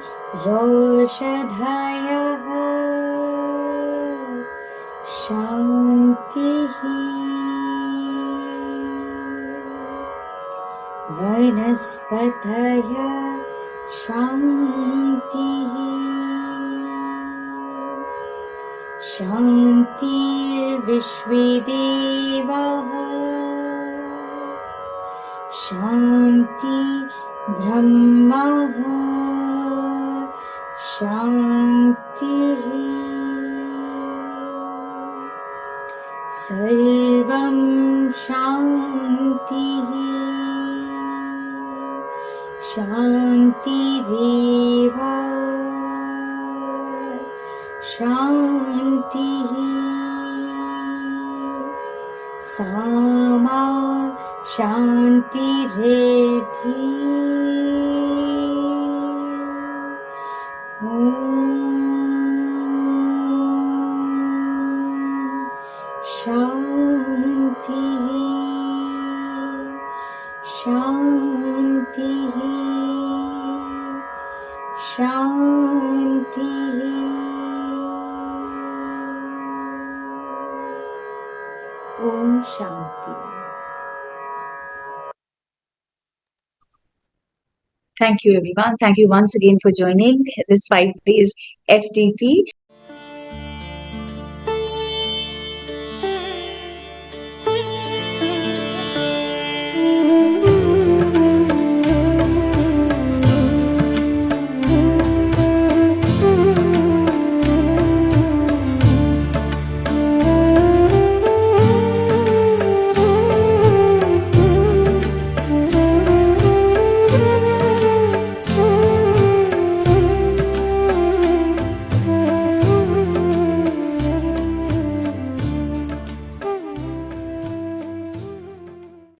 शान्तिः वनस्पतय शान्तिः शान्तिर्विश्वे देवाः शान्ति ब्रह्मः शान्तिः सर्वं शान्तिः शान्तिरेव शान्तिः सामा शान्तिरेधि शान्तिः शान्तिः शान्तिः ॐ शान्ति Thank you, everyone. Thank you once again for joining this 5 days FTP.